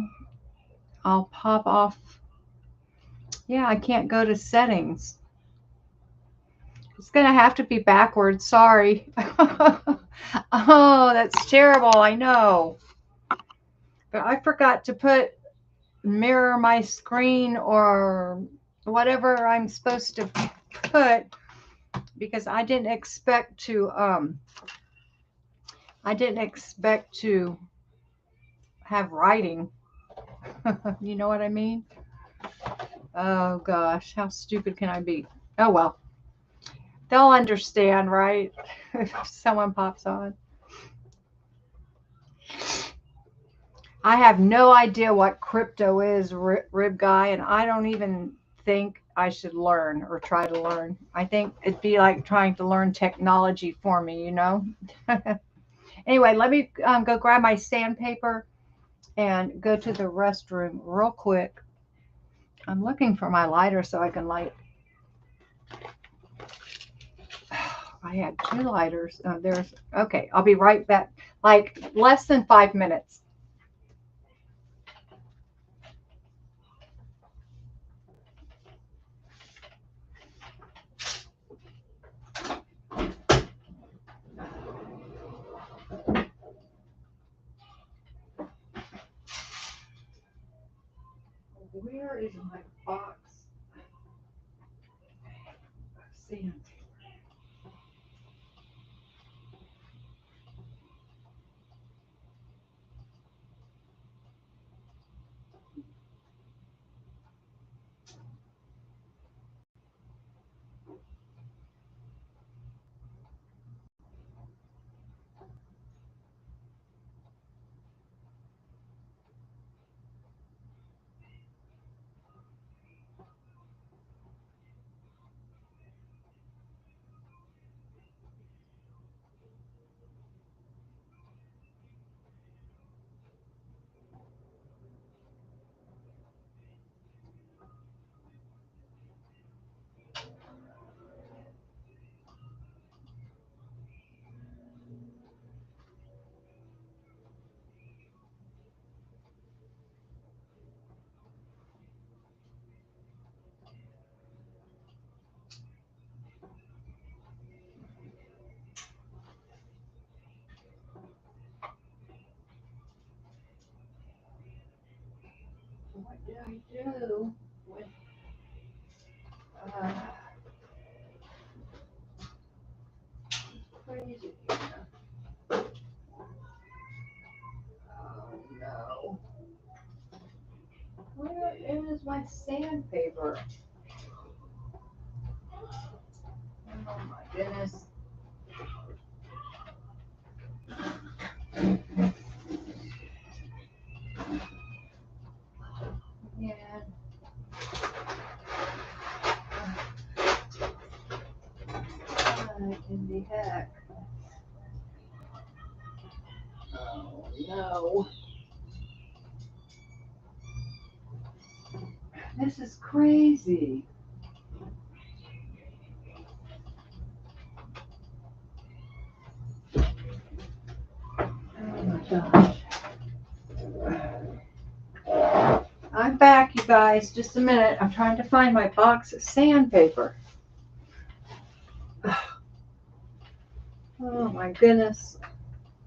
I'll pop off. Yeah, I can't go to settings. It's going to have to be backwards. Sorry. Oh, that's terrible. I know. But I forgot to mirror my screen or whatever I'm supposed to put because I didn't expect to have writing. You know what I mean? Oh gosh, how stupid can I be? Oh well. They'll understand, right? If someone pops on. I have no idea what crypto is, Rib Guy, and I don't even think I should learn or try to learn. I think it'd be like trying to learn technology for me, you know? Anyway, let me go grab my sandpaper and go to the restroom real quick. I'm looking for my lighter so I can light. I had 2 lighters. Okay, I'll be right back. Like less than 5 minutes. Where is my box of sand? What did I do with crazy here? Oh no. Where is my sandpaper? Oh my goodness. Yeah. What in the heck? Oh no. This is crazy. Oh my gosh. I'm back, you guys. Just a minute. I'm trying to find my box of sandpaper. Oh my goodness.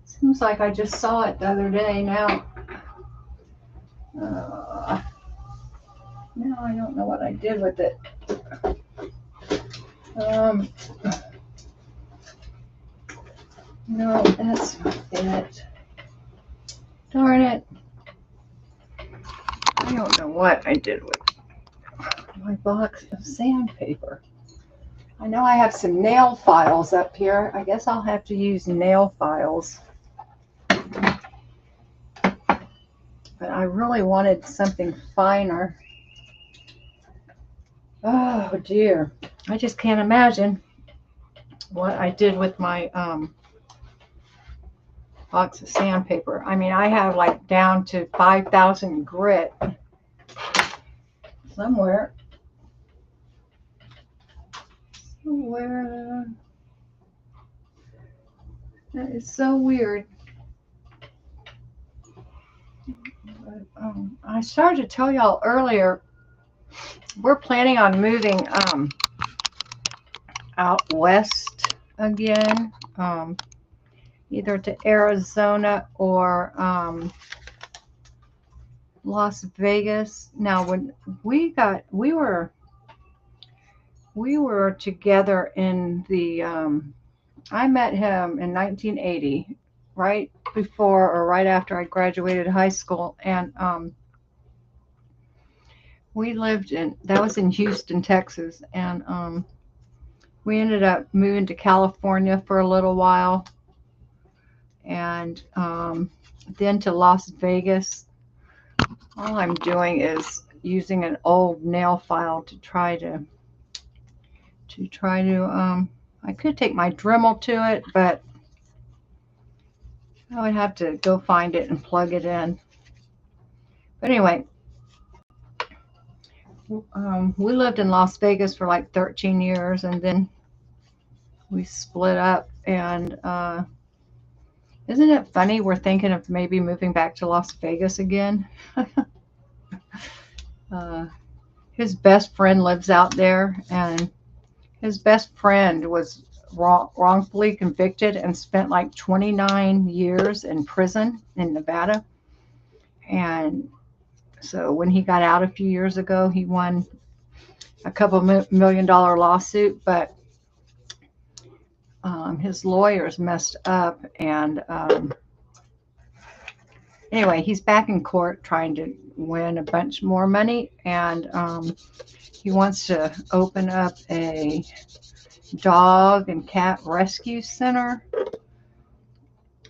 Seems like I just saw it the other day now. Now I don't know what I did with it. No, that's not it. Darn it. I don't know what I did with my box of sandpaper. I know I have some nail files up here. I guess I'll have to use nail files. But I really wanted something finer. Oh dear. I just can't imagine what I did with my box of sandpaper. I mean, I have like down to 5,000 grit somewhere. Somewhere. That is so weird. But, I started to tell y'all earlier, we're planning on moving out west again, either to Arizona or Las Vegas. Now, when we were together in the I met him in 1980, right before or right after I graduated high school, and we lived that was in Houston, Texas, and we ended up moving to California for a little while, and then to Las Vegas. All I'm doing is using an old nail file to try to I could take my Dremel to it, but I would have to go find it and plug it in. But anyway, we lived in Las Vegas for like 13 years, and then we split up. And isn't it funny? We're thinking of maybe moving back to Las Vegas again. His best friend lives out there, and his best friend was wrongfully convicted and spent like 29 years in prison in Nevada. And So when he got out a few years ago, he won a couple $1 million lawsuit, but his lawyers messed up, and anyway, he's back in court trying to win a bunch more money, and he wants to open up a dog and cat rescue center.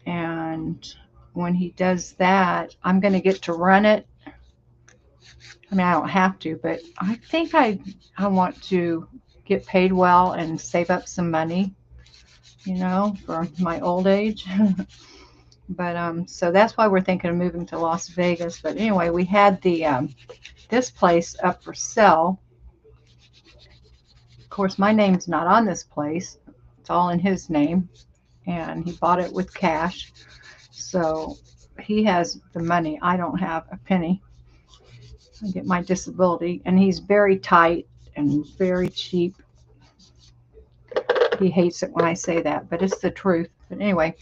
And when he does that, I'm going to get to run it. I mean, I don't have to, but I think I want to get paid well and save up some money, you know, for my old age. But so that's why we're thinking of moving to Las Vegas. But anyway, we had the this place up for sale. Of course, my name's not on this place. It's all in his name, and he bought it with cash. So he has the money. I don't have a penny. I get my disability, and he's very tight and very cheap. He hates it when I say that, but it's the truth. But anyway,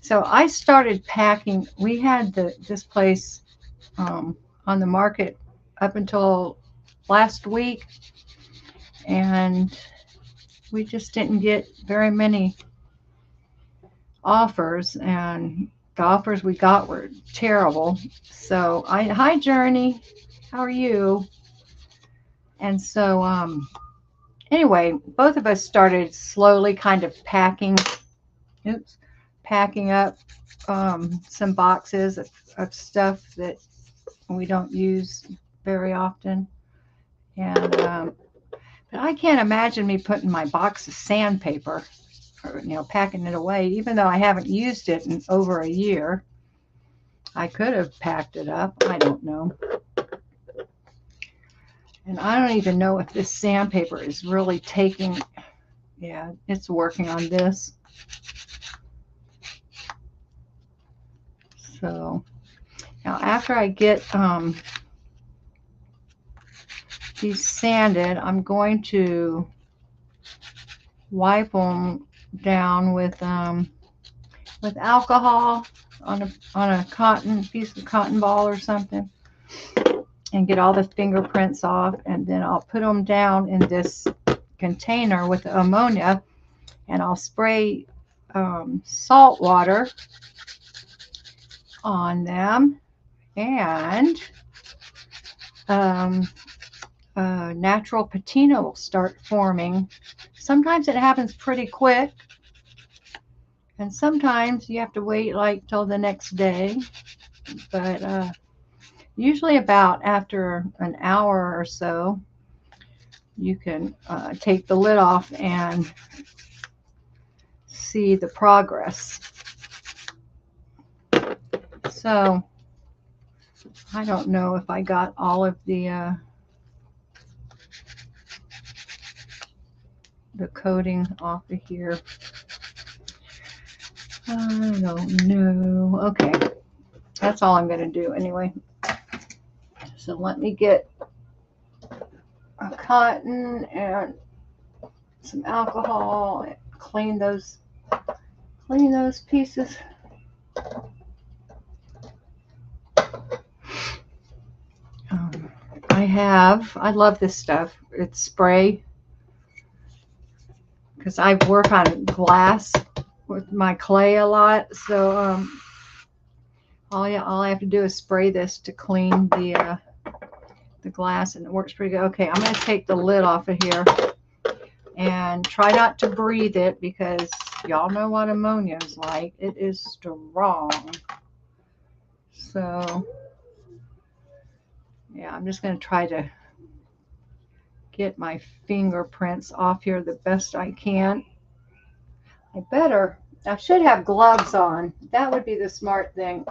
so I started packing. We had this place on the market up until last week, and we just didn't get very many offers, and the offers we got were terrible. So hi Journey, how are you? And so anyway, both of us started slowly kind of packing up some boxes of stuff that we don't use very often. And but I can't imagine me putting my box of sandpaper, or, you know, packing it away, even though I haven't used it in over a year. I could have packed it up. I don't know. And I don't even know if this sandpaper is really taking, yeah, it's working on this. So now after I get these sanded, I'm going to wipe them down with alcohol on a cotton piece of cotton ball or something, and get all the fingerprints off, and then I'll put them down in this container with ammonia, and I'll spray salt water on them, and natural patina will start forming. Sometimes it happens pretty quick, and sometimes you have to wait like till the next day, but usually about after an hour or so you can take the lid off and see the progress. So I don't know if I got all of the coating off of here. I don't know. Okay, that's all I'm going to do anyway. So let me get a cotton and some alcohol and clean those pieces. I love this stuff. It's spray, because I work on glass with my clay a lot. So all I have to do is spray this to clean the glass, and it works pretty good. Okay, I'm going to take the lid off of here and try not to breathe it, because y'all know what ammonia is like. It is strong. So yeah, I'm just going to try to get my fingerprints off here the best I can. I should have gloves on. That would be the smart thing.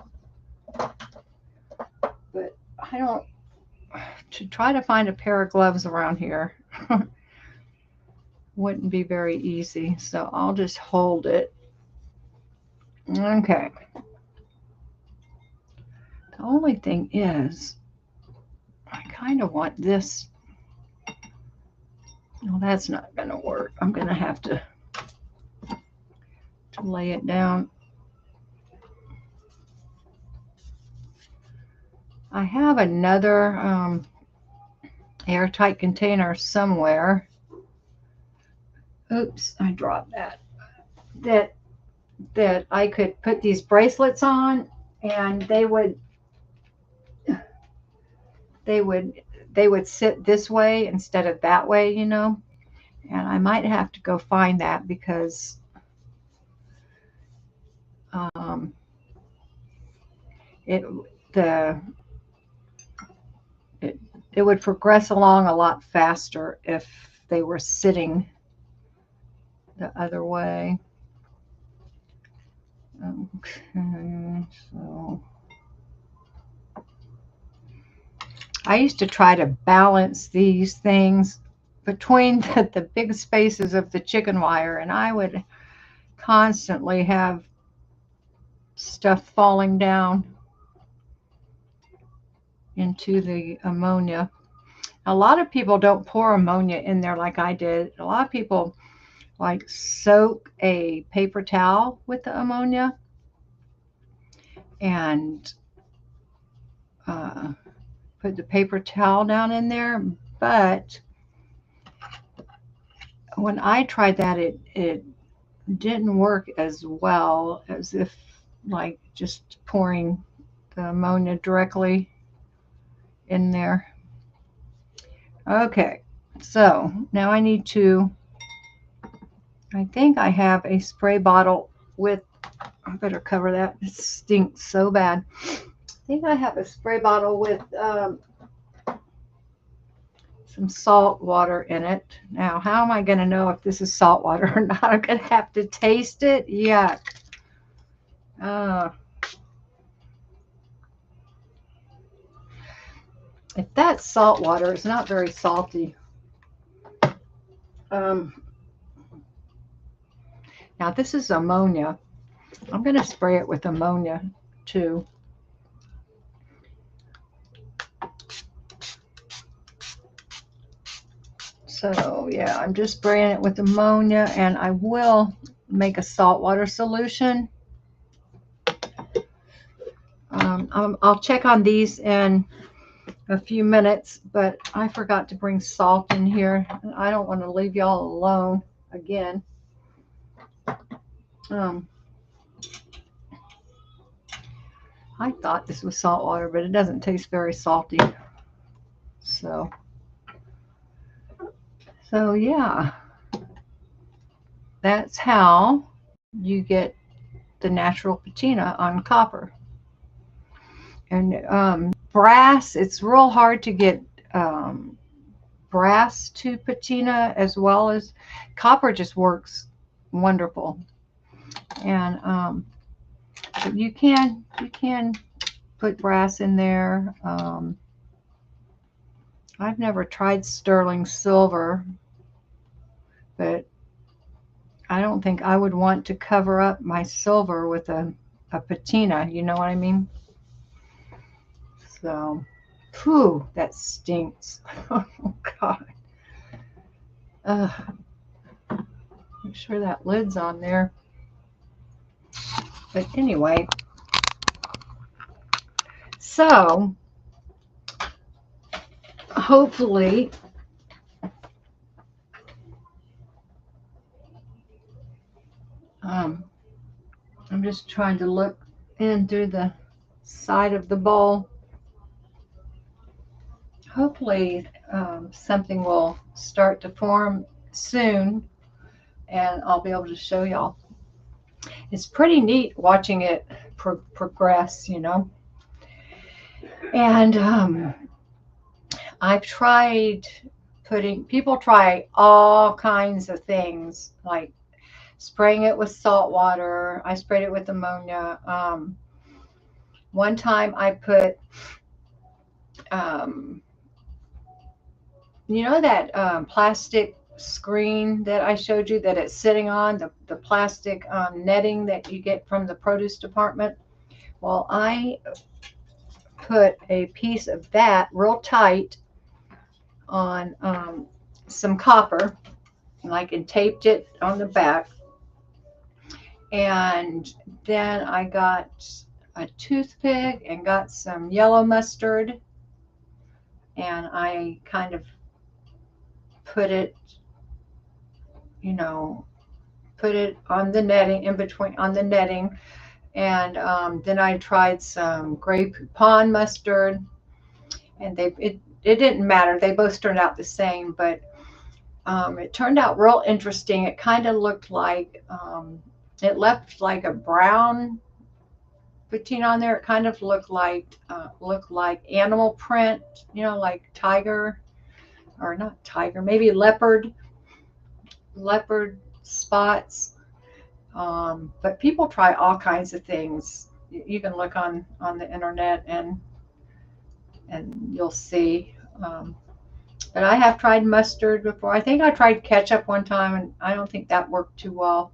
But I don't, to try to find a pair of gloves around here wouldn't be very easy. So I'll just hold it. Okay. The only thing is, I kind of want this. No, that's not going to work. I'm going to have to lay it down. I have another airtight container somewhere. Oops, I dropped that. That I could put these bracelets on, and they would they would sit this way instead of that way, you know. And I might have to go find that because um, it the it, it would progress along a lot faster if they were sitting the other way. Okay, so I used to try to balance these things between the big spaces of the chicken wire, and I would constantly have stuff falling down into the ammonia. A lot of people don't pour ammonia in there like I did. A lot of people like soak a paper towel with the ammonia and uh, put the paper towel down in there. But when I tried that, it didn't work as well as if like just pouring the ammonia directly in there. Okay, so now I think I have a spray bottle with, I better cover that, it stinks so bad. I think I have a spray bottle with some salt water in it. Now, how am I going to know if this is salt water or not? I'm going to have to taste it. Yuck. Uh, if that's salt water, it's not very salty. Um, Now, this is ammonia. I'm going to spray it with ammonia too. So, yeah, I'm just spraying it with ammonia, and I will make a saltwater solution. I'll check on these in a few minutes, but I forgot to bring salt in here. I don't want to leave y'all alone again. Um, I thought this was salt water, but it doesn't taste very salty. So yeah, that's how you get the natural patina on copper. And brass, it's real hard to get um, brass to patina as well as copper. Just works wonderful. And but you can put brass in there. I've never tried sterling silver, but I don't think I would want to cover up my silver with a patina. You know what I mean? So, phew, that stinks. Oh, God. Make sure that lid's on there. But anyway, so hopefully I'm just trying to look in through the side of the bowl. Hopefully something will start to form soon, and I'll be able to show y'all. It's pretty neat watching it progress, you know. And I've tried people try all kinds of things, like spraying it with salt water. I sprayed it with ammonia. One time I put, um, you know, that plastic screen that I showed you that it's sitting on, the plastic netting that you get from the produce department. Well, I put a piece of that real tight on some copper, like, and taped it on the back. And then I got a toothpick and got some yellow mustard, and I kind of put it, you know, put it on the netting, in between on the netting. And then I tried some Grey Poupon mustard, and it didn't matter. They both turned out the same, but it turned out real interesting. It kind of looked like, it left like a brown patina on there. It kind of looked like animal print, you know, like tiger, or not tiger, maybe leopard spots. But people try all kinds of things. You can look on the internet, and you'll see. But I have tried mustard before. I think I tried ketchup one time, and I don't think that worked too well.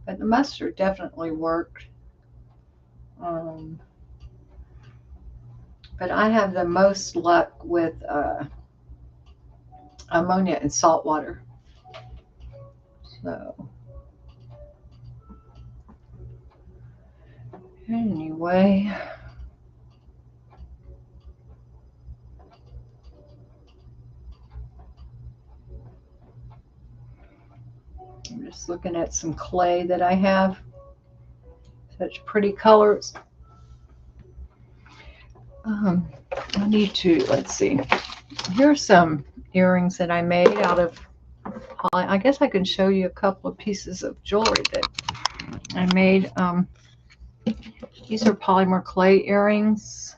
But the mustard definitely worked. Um, but I have the most luck with ammonia and salt water. So anyway, I'm just looking at some clay that I have. Such pretty colors. I need to, let's see. Here's some earrings that I made out of, I guess I can show you a couple of pieces of jewelry that I made. These are polymer clay earrings.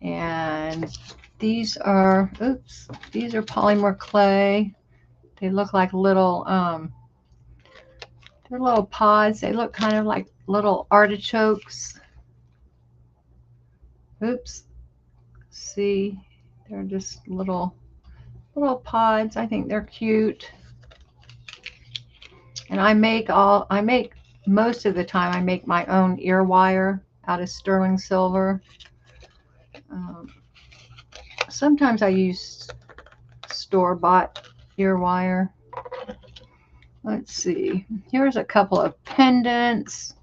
And these are, these are polymer clay. They look like little, they're little pods. They look kind of like little artichokes. Oops. See, they're just little pods. I think they're cute. And I make most of the time, I make my own ear wire out of sterling silver. Sometimes I use store-bought ear wire. Let's see. Here's a couple of pendants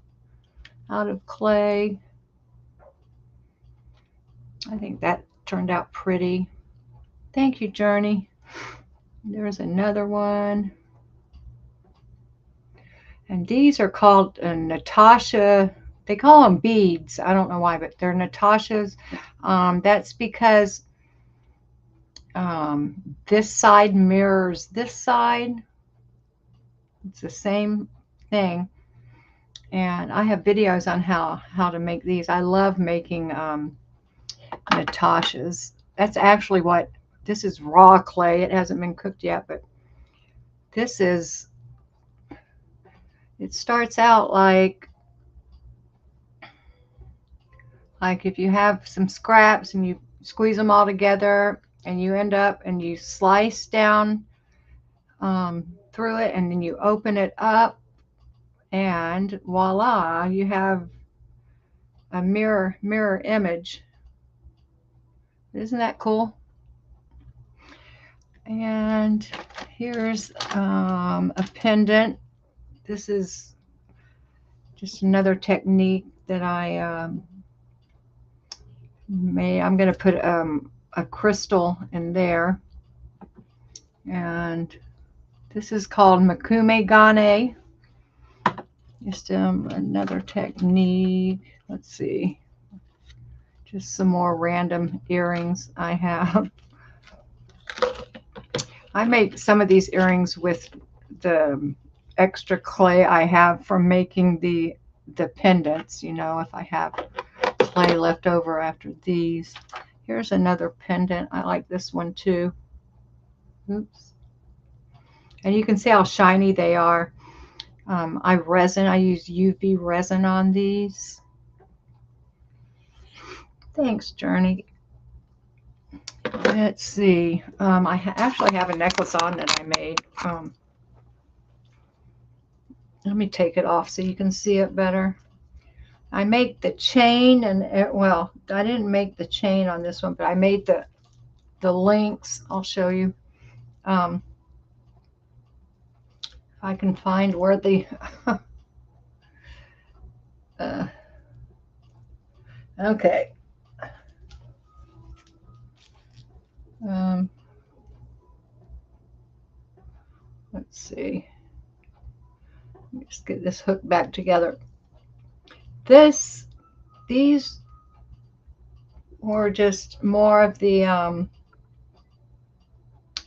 out of clay. I think that turned out pretty. Thank you, Journey. There's another one. And these are called Natasha. They call them beads. I don't know why, but they're Natasha's. That's because this side mirrors this side. It's the same thing. And I have videos on how to make these. I love making Natasha's. That's actually what, this is raw clay. It hasn't been cooked yet, but this is, it starts out like if you have some scraps and you squeeze them all together, and you end up and you slice down through it, and then you open it up, and voila, you have a mirror image. Isn't that cool? And here's a pendant. This is just another technique that I made. I'm going to put a crystal in there. And this is called Makume Gane. Just another technique. Let's see. Just some more random earrings I have. I make some of these earrings with the extra clay I have from making the pendants. You know, if I have clay left over after these. Here's another pendant. I like this one too. Oops. And you can see how shiny they are. I use UV resin on these. Thanks, Journey. Let's see. I actually have a necklace on that I made. Let me take it off so you can see it better. I make the chain, and well, I didn't make the chain on this one, but I made the links. I'll show you. If I can find where the Okay. Let's see. Let me just get this hook back together. These were just more of the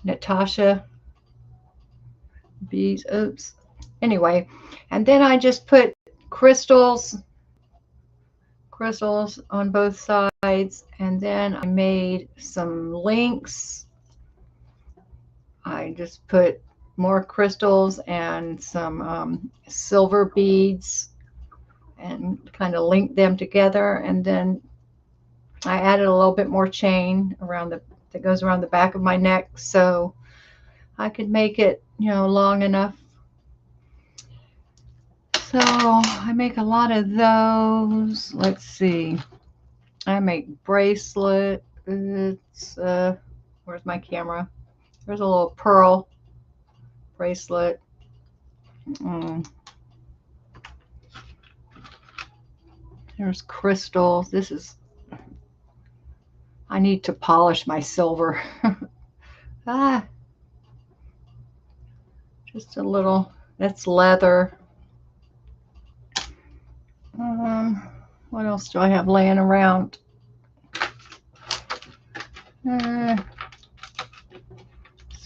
Natasha beads. Oops. Anyway, and then I just put crystals on both sides, and then I made some links. I just put more crystals and some silver beads and kind of linked them together, and then I added a little bit more chain that goes around the back of my neck so I could make it, long enough. So I make a lot of those. Let's see. I make bracelet. It's where's my camera? There's a little pearl bracelet. There's crystals. I need to polish my silver. Just a little. That's leather. What else do I have laying around? Some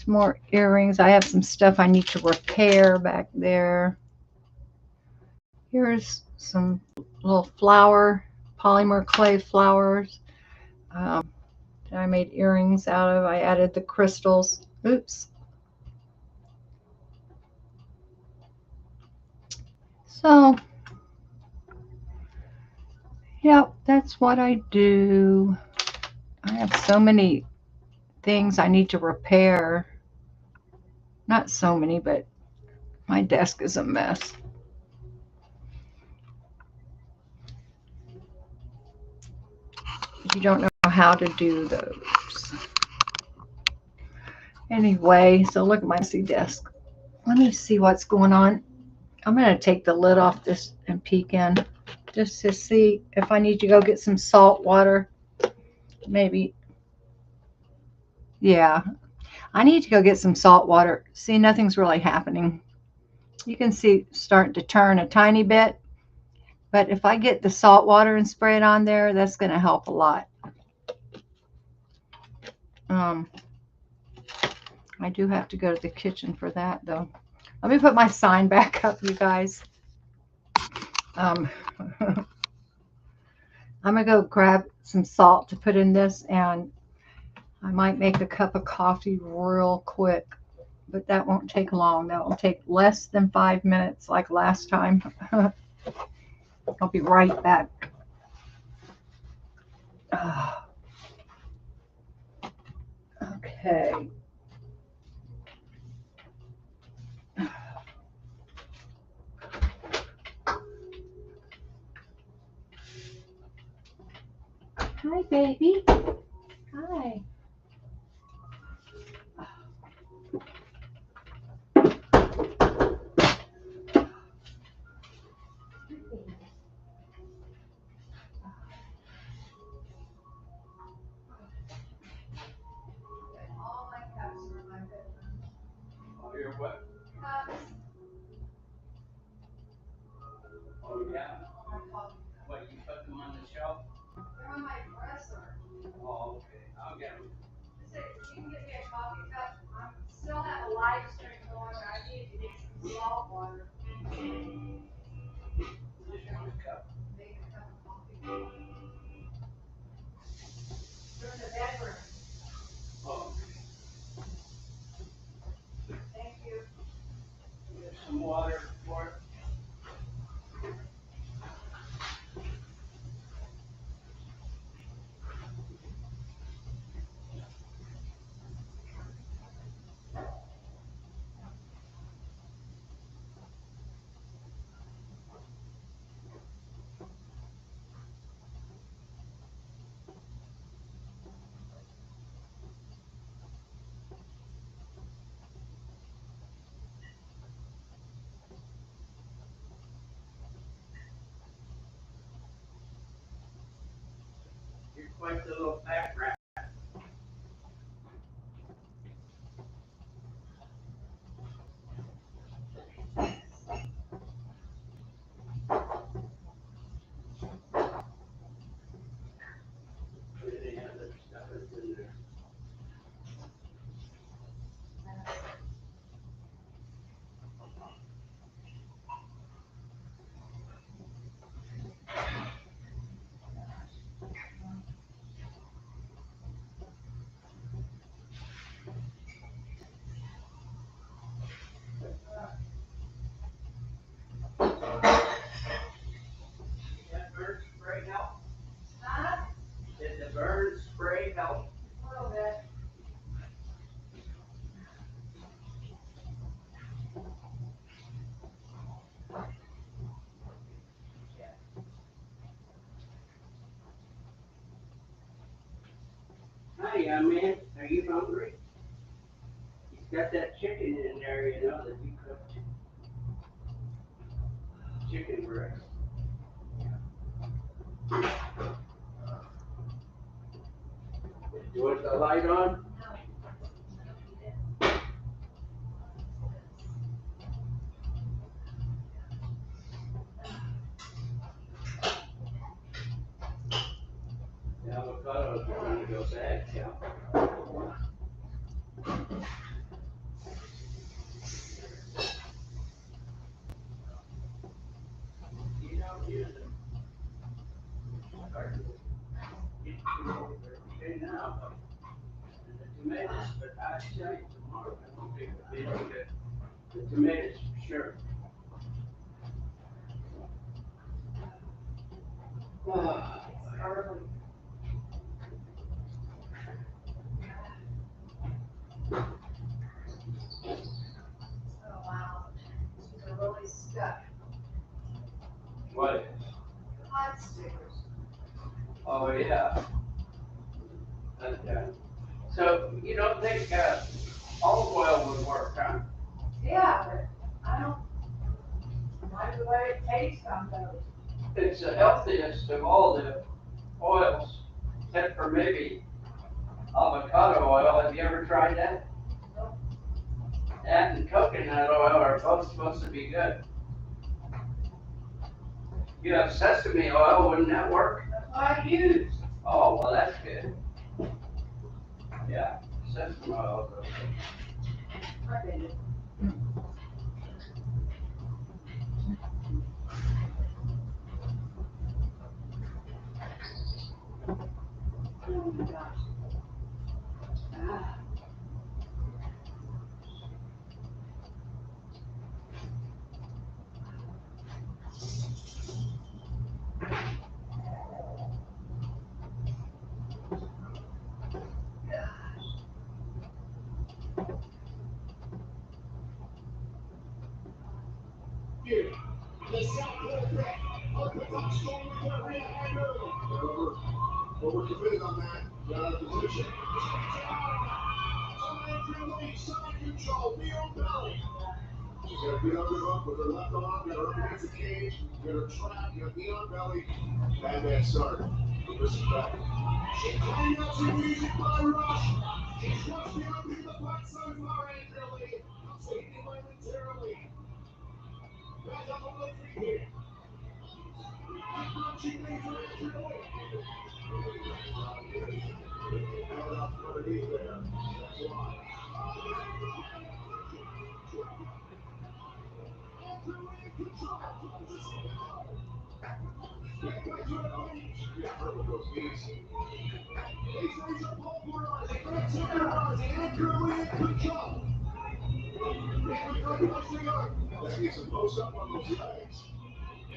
more earrings. I have some stuff I need to repair back there. Here's some little polymer clay flowers that I made earrings out of. I added the crystals. Oops. So, yep, that's what I do. I have so many things I need to repair. Not so many, but my desk is a mess. You don't know how to do those. Anyway, so look at my messy desk. Let me see what's going on. I'm going to take the lid off this and peek in just to see if I need to go get some salt water. Maybe. Yeah, I need to go get some salt water. See, nothing's really happening. You can see starting to turn a tiny bit. But if I get the salt water and spray it on there, that's going to help a lot. I do have to go to the kitchen for that, though. Let me put my sign back up, you guys. I'm going to go grab some salt to put in this, and I might make a cup of coffee real quick, but that won't take long. That will take less than 5 minutes like last time. I'll be right back. Okay. Hi, baby. Hi. All my cups are in my bedroom. Oh, your what? Cups. Oh, yeah. All my coffee cups. What, you put them on the shelf? They're on my dresser. Oh, okay. I'll get them. You can get me a coffee cup. I still have a live stream going. I need to get some salt water. Just one cup. Make a cup of coffee. They're in the bedroom. Oh, Thank you. there's some water for it. like the little back wrap. Any other stuff is in there. That bird spray help? Huh? Did the bird spray help? A little bit. Hi, young man, are you hungry? He's got that chicken in there, you know, that you cooked. Chicken breast. You want the light on? The avocados are gonna go bad, yeah. You don't use them. Okay, now, and the tomatoes, but I tell you tomorrow, I won't be good. The tomatoes, for sure. Oh, Early. Oh, wow. These are really stuck. what? Hot stickers. Oh, yeah. And, so you don't think, olive oil would work, huh? Yeah, but I don't like the way it tastes on those. It's the healthiest of all the oils, except for maybe avocado oil. Have you ever tried that? Nope. That and coconut oil are both supposed to be good. You have sesame oil, wouldn't that work? That's what I use. Oh, well, that's good. Yeah, sesame oil is okay. I did it. Oh my gosh. Ah. The South quarterback of the top scoring recovery at However, we're committed on that. Got out of position. Andrew Lee, side control, knee on belly. She's got to beat up her hook with her left arm, got her up against the cage, got her trap, got knee on belly. Bad man start. Listen back. She cleaned up some music by Rush. She's rushed down to the backside for Andrew Lee. Taking momentarily. Back up on the feet here. That needs a close up on those legs.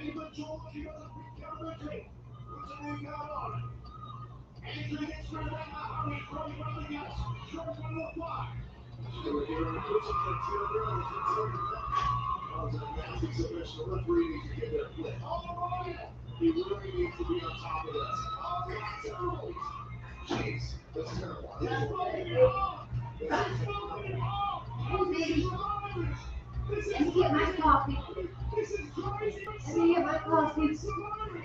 Even Joel, he doesn't pick down the tape. Puts a knee down on it. Andrew gets rid of that hurry, throwing around the guts. Short one will fly. Still here in the cushion for Taylor. That was a nasty submission. The referee needs to get there quick. Oh, yeah. He really needs to be on top of this. Oh, that's early. Jeez, this is going to want to That's moving it on. That's moving it on. Oh, this is revenge. This is Let me get my coffee. This is crazy. Let me get my coffee. This is not good.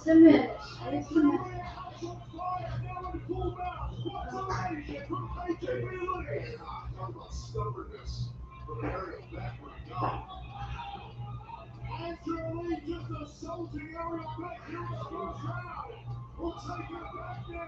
a minute. Just a minute. Actually, just a salty aerial back here in the first round. We'll take it back now.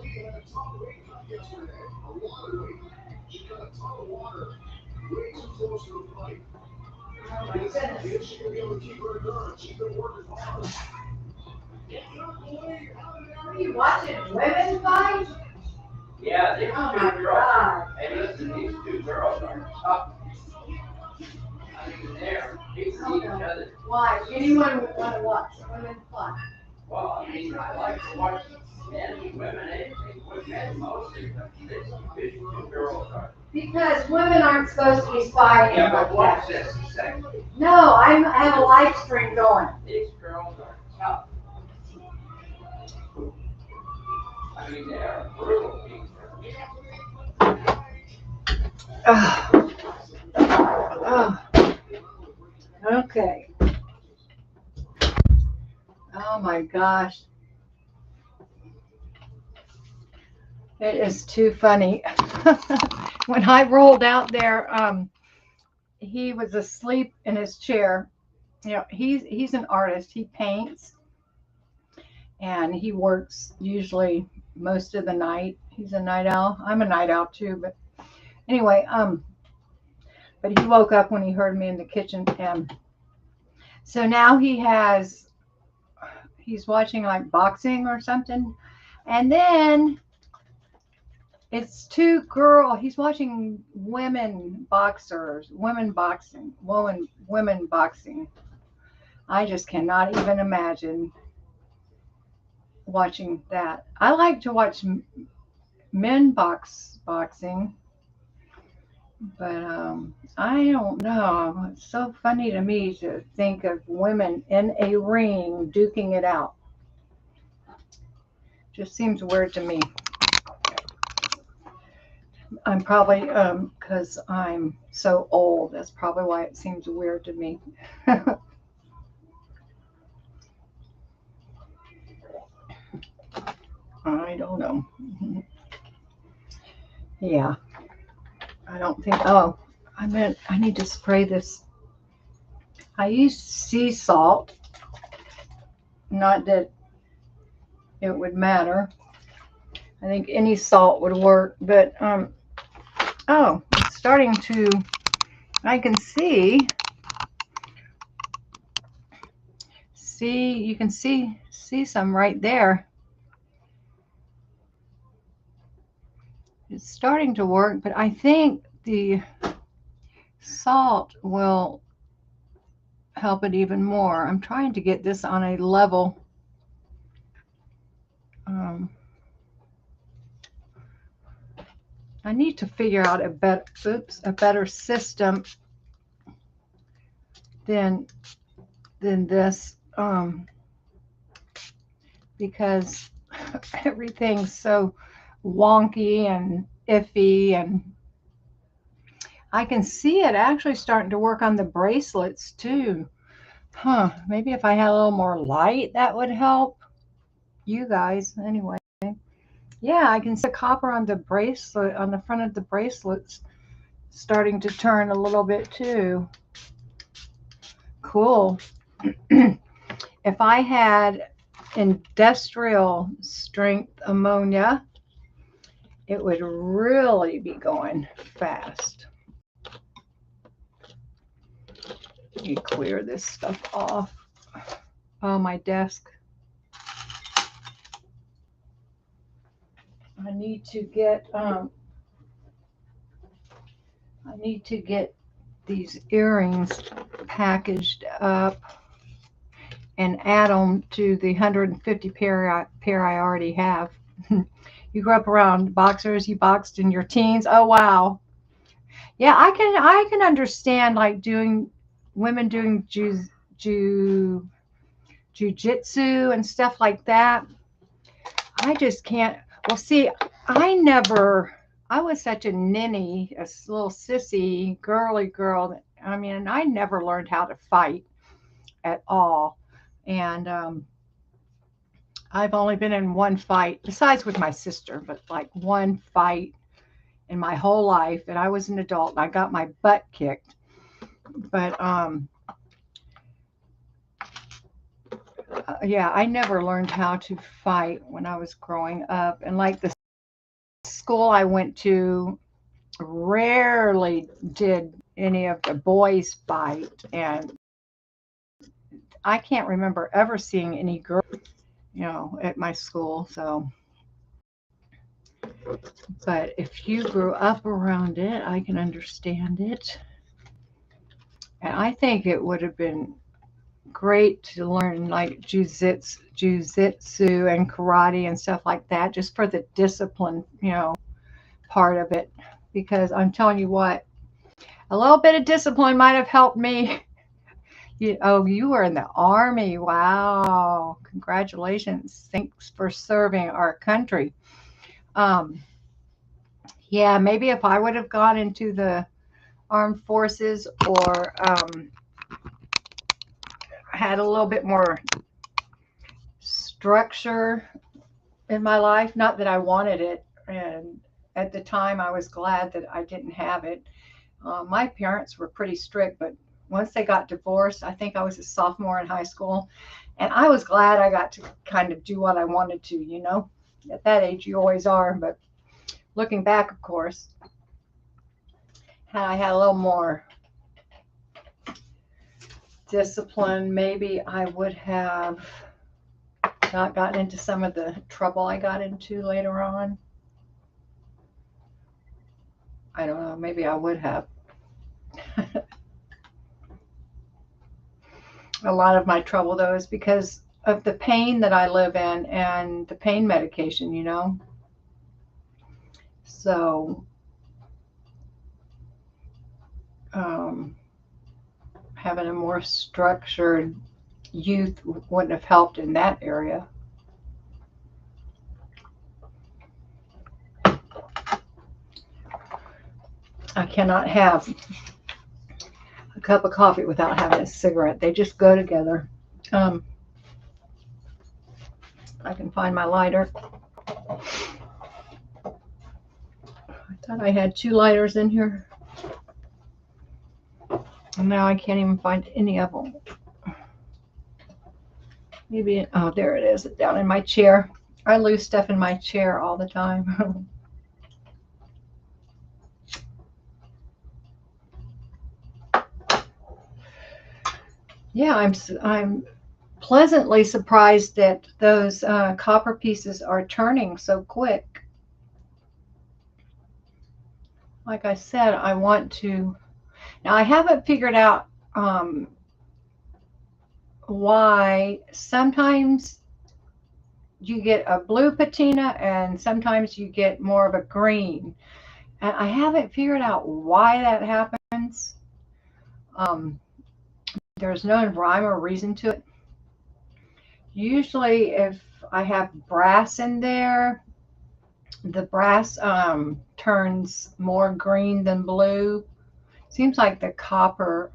He had a ton of weight cut yesterday. A lot of weight. She cut a ton of water. Way too close to the fight. Oh my goodness. Is she gonna be able to keep her endurance? She's been working hard. Are you watching women fight? Yeah, these Oh two my girls. God. Hey, listen, these two girls are tough. I mean, they're beating each other. Why? Anyone would want to watch women fight? Well, I mean, I like to watch men and women, anything with men mostly, but these two girls are. Because women aren't supposed to be fighting Yeah, like but watch that. this a second. No, I have a live stream going. These girls are tough. I mean, they are brutal people. Oh. Oh. Okay. Oh my gosh. It is too funny. When I rolled out there, he was asleep in his chair. You know, he's an artist. He paints and he works usually most of the night. He's a night owl. I'm a night owl too, but anyway, but he woke up when he heard me in the kitchen, and so now he's watching like boxing or something, and then it's he's watching women boxing. I just cannot even imagine watching that. I like to watch men boxing, but I don't know. It's so funny to me to think of women in a ring duking it out. Just seems weird to me. I'm probably because I'm so old. That's probably why it seems weird to me. I don't know. Yeah, I don't think. Oh, I need to spray this. I use sea salt. Not that it would matter. I think any salt would work, but oh, it's starting to. I can see. You can see some right there. It's starting to work, but I think the salt will help it even more. I'm trying to get this on a level. I need to figure out a better system than this, because everything's so wonky and iffy, and I can see it actually starting to work on the bracelets too. Maybe if I had a little more light, that would help you guys. Anyway, yeah, I can see the copper on the bracelet, on the front of the bracelets, starting to turn a little bit too. Cool. If I had industrial strength ammonia, it would really be going fast. Let me clear this stuff off. Oh, my desk. I need to get I need to get these earrings packaged up and add them to the 150 pair I already have. You grew up around boxers, you boxed in your teens. Oh wow. Yeah, I can understand like doing women doing jujitsu and stuff like that. I just can't. Well, see, I was such a ninny, a little sissy, girly girl. I mean, I never learned how to fight at all. And I've only been in one fight, besides with my sister, but like one fight in my whole life. And I was an adult and I got my butt kicked. But yeah, I never learned how to fight when I was growing up. And like the school I went to rarely did any of the boys fight. And I can't remember ever seeing any girls, at my school. So, but if you grew up around it, I can understand it. And I think it would have been great to learn like jujitsu and karate and stuff like that, just for the discipline, part of it. Because I'm telling you what, a little bit of discipline might have helped me. You were in the army. Wow. Congratulations. Thanks for serving our country. Um, yeah, maybe if I would have gone into the armed forces or had a little bit more structure in my life, not that I wanted it. And at the time, I was glad that I didn't have it. My parents were pretty strict, but once they got divorced, I think I was a sophomore in high school. And I was glad I got to kind of do what I wanted to. At that age, you always are. But looking back, of course, had I had a little more discipline, maybe I would have not gotten into some of the trouble I got into later on. I don't know. Maybe I would have. A lot of my trouble, though, is because of the pain that I live in and the pain medication. So, um, having a more structured youth wouldn't have helped in that area. I cannot have a cup of coffee without having a cigarette. They just go together. I can find my lighter. I thought I had 2 lighters in here. And now I can't even find any of them. Maybe, oh, there it is, down in my chair. I lose stuff in my chair all the time. Yeah, I'm pleasantly surprised that those copper pieces are turning so quick. Like I said, I want to. Now I haven't figured out why sometimes you get a blue patina and sometimes you get more of a green. And I haven't figured out why that happens. There's no rhyme or reason to it. Usually if I have brass in there, the brass turns more green than blue. Seems like the copper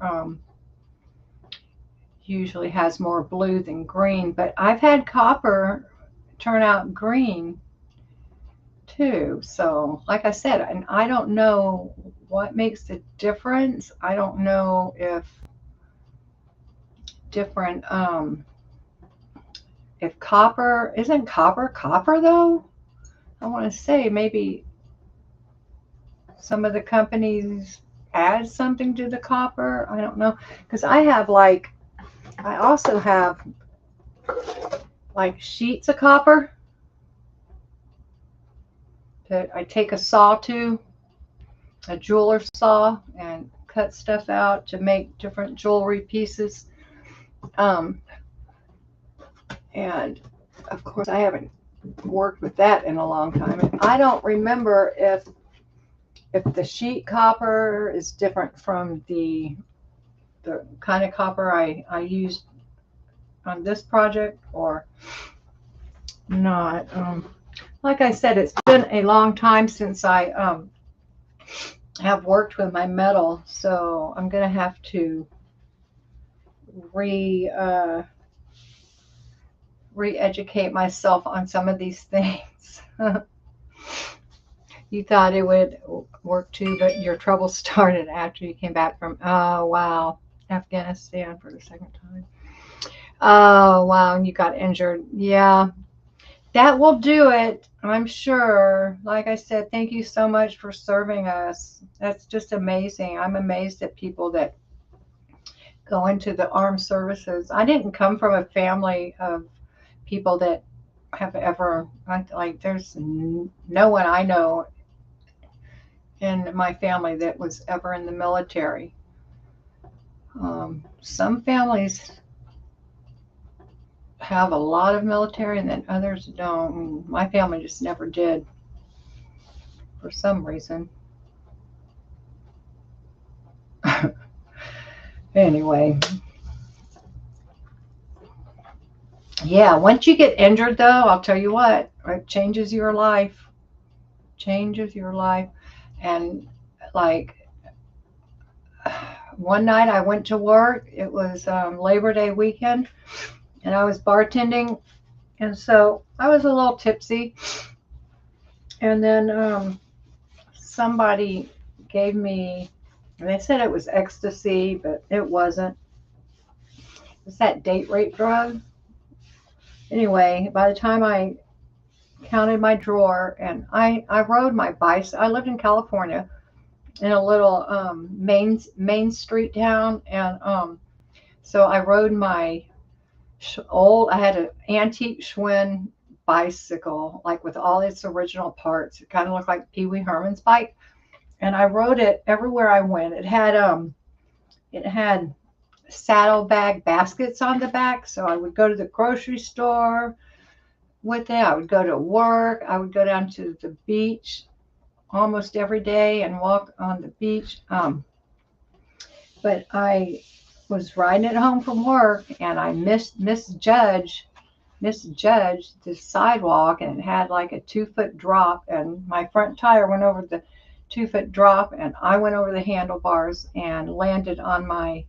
usually has more blue than green, but I've had copper turn out green too. So like I said, and I don't know what makes the difference. I don't know if different if copper isn't copper though. I want to say maybe some of the companies add something to the copper. I don't know, because I also have like sheets of copper that I take a saw to a jeweler saw and cut stuff out to make different jewelry pieces. And of course, I haven't worked with that in a long time. And I don't remember if the sheet copper is different from the kind of copper I used on this project or not. Like I said, it's been a long time since I have worked with my metal, so I'm gonna have to re-educate myself on some of these things. You thought it would work too, but your trouble started after you came back from, oh wow, Afghanistan for the second time. Oh wow, and you got injured. Yeah, that will do it, I'm sure. Like I said, thank you so much for serving us. That's just amazing. I'm amazed at people that go into the armed services. I didn't come from a family of people that have ever, like, there's no one I know in my family that was ever in the military. Some families have a lot of military and then others don't. My family just never did for some reason. Anyway, yeah, once you get injured though, I'll tell you what, it changes your life. Changes your life. And like one night I went to work, it was Labor Day weekend, and I was bartending, and so I was a little tipsy, and then somebody gave me, they said it was ecstasy, but it wasn't. It's that date rape drug. Anyway, by the time I counted my drawer, and I rode my bicycle. I lived in California in a little main street town, and so I rode my I had an antique Schwinn bicycle, like with all its original parts. It kind of looked like Pee Wee Herman's bike, and I rode it everywhere I went. It had saddlebag baskets on the back, so I would go to the grocery store with it. I would go to work. I would go down to the beach almost every day and walk on the beach. But I was riding it home from work, and I misjudged the sidewalk, and it had like a 2-foot drop, and my front tire went over the 2-foot drop, and I went over the handlebars and landed on my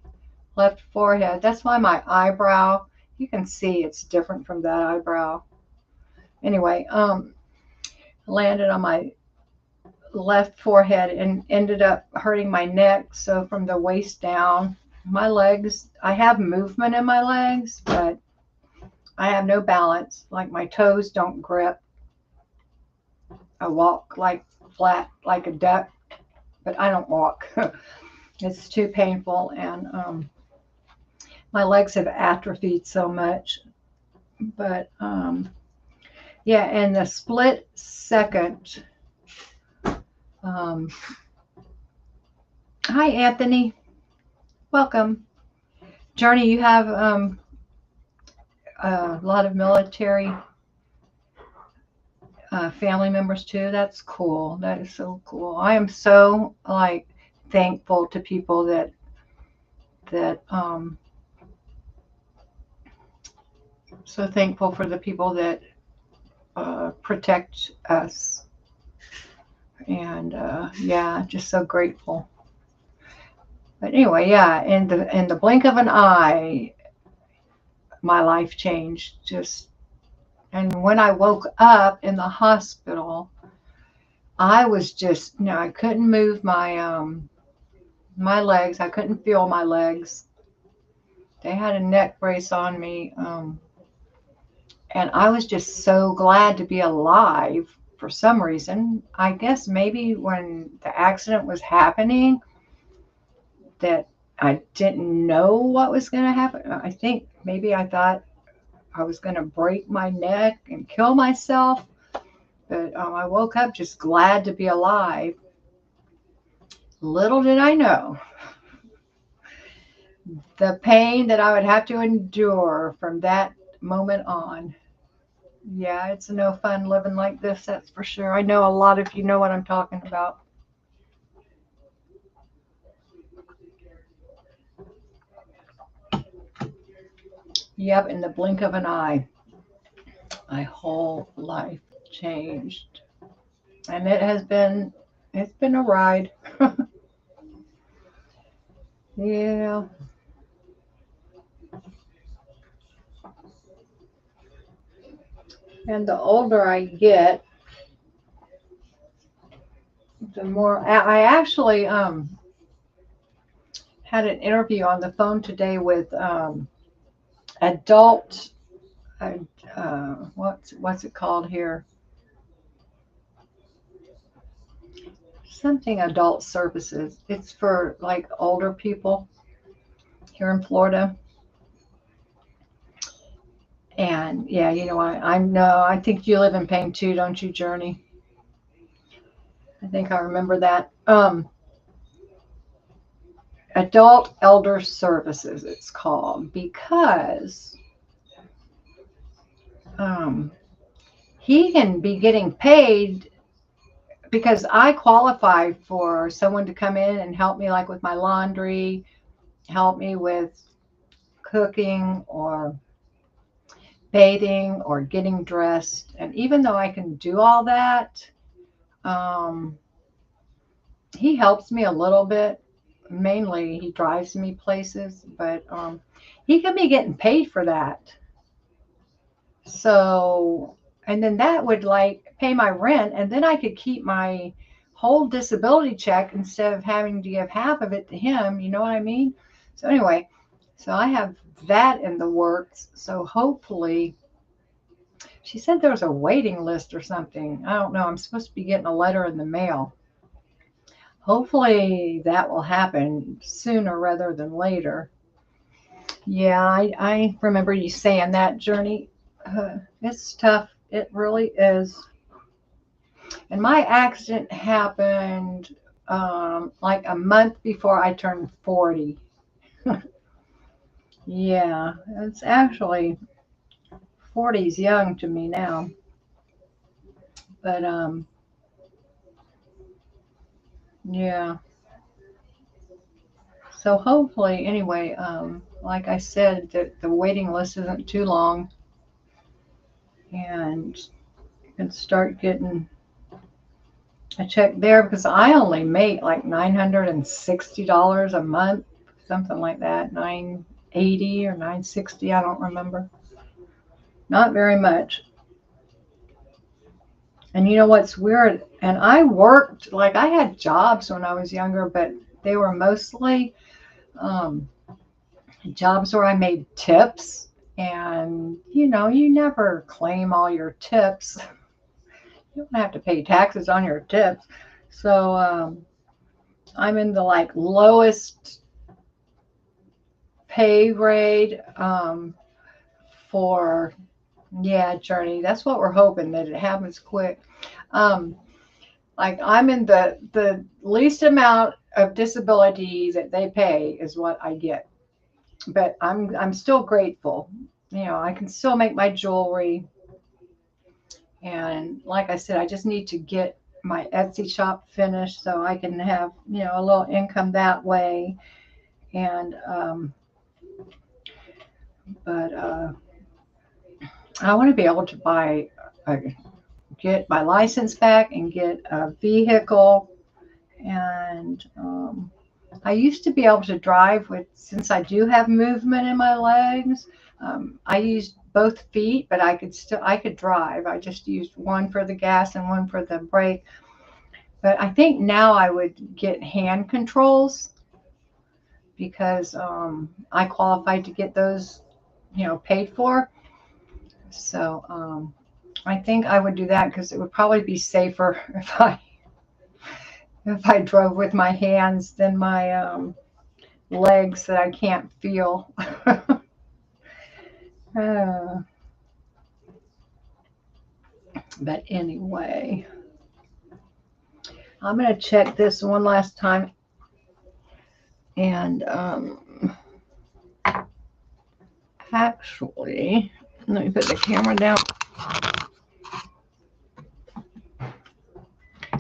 left forehead. That's why my eyebrow, you can see it's different from that eyebrow. Anyway, landed on my left forehead and ended up hurting my neck. So from the waist down, my legs, I have movement in my legs, but I have no balance. Like my toes don't grip. I walk like flat like a duck, but I don't walk. It's too painful, and my legs have atrophied so much. But yeah, in the split second. Hi, Anthony. Welcome. Journey, you have a lot of military family members too. That's cool. That is so cool. I am so thankful to people that so thankful for the people that protect us, and yeah, just so grateful. But anyway, yeah, in the blink of an eye, my life changed. And when I woke up in the hospital, I was just, I couldn't move my my legs. I couldn't feel my legs. They had a neck brace on me, and I was just so glad to be alive for some reason. I guess maybe when the accident was happening, that I didn't know what was going to happen. I think maybe I thought I was going to break my neck and kill myself. But I woke up just glad to be alive. Little did I know the pain that I would have to endure from that moment on. Yeah, it's no fun living like this, that's for sure. I know a lot of you know what I'm talking about. Yep, in the blink of an eye, my whole life changed. And it's been a ride. Yeah. And the older I get, the more I actually had an interview on the phone today with adult what's it called here? Something adult services. It's for like older people here in Florida. And yeah, you know, I know, I think you live in pain too, don't you, Journey? I think I remember that. Adult Elder Services, it's called, because um, he can be getting paid because I qualify for someone to come in and help me, like with my laundry, help me with cooking or bathing or getting dressed. And even though I can do all that, um, he helps me a little bit. Mainly, he drives me places, but he could be getting paid for that. So, and then that would like pay my rent, and then I could keep my whole disability check instead of having to give half of it to him. You know what I mean? So, anyway, so I have that in the works. So, hopefully, she said there was a waiting list or something. I don't know. I'm supposed to be getting a letter in the mail. Hopefully that will happen sooner rather than later. Yeah, I remember you saying that, Journey. It's tough. It really is. And my accident happened like a month before I turned 40. Yeah, it's actually 40's young to me now. But yeah. So hopefully, anyway, like I said, that the waiting list isn't too long, and you can start getting a check there because I only make like $960 a month, something like that, 980 or 960, I don't remember. Not very much. And you know what's weird? And I worked, like I had jobs when I was younger, but they were mostly um, jobs where I made tips. And you know, you never claim all your tips. You don't have to pay taxes on your tips. So I'm in the like lowest pay grade for, yeah, Journey. That's what we're hoping, that it happens quick. Um, like I'm in the least amount of disability that they pay is what I get. But I'm still grateful. You know, I can still make my jewelry. And like I said, I just need to get my Etsy shop finished so I can have, you know, a little income that way. And but I want to be able to get my license back and get a vehicle. And I used to be able to drive with, since I do have movement in my legs. I used both feet, but I could drive. I just used one for the gas and one for the brake. But I think now I would get hand controls because I qualified to get those, you know, paid for. So I think I would do that because it would probably be safer if I drove with my hands than my legs that I can't feel. uh, but anyway, I'm going to check this one last time. And actually, let me put the camera down.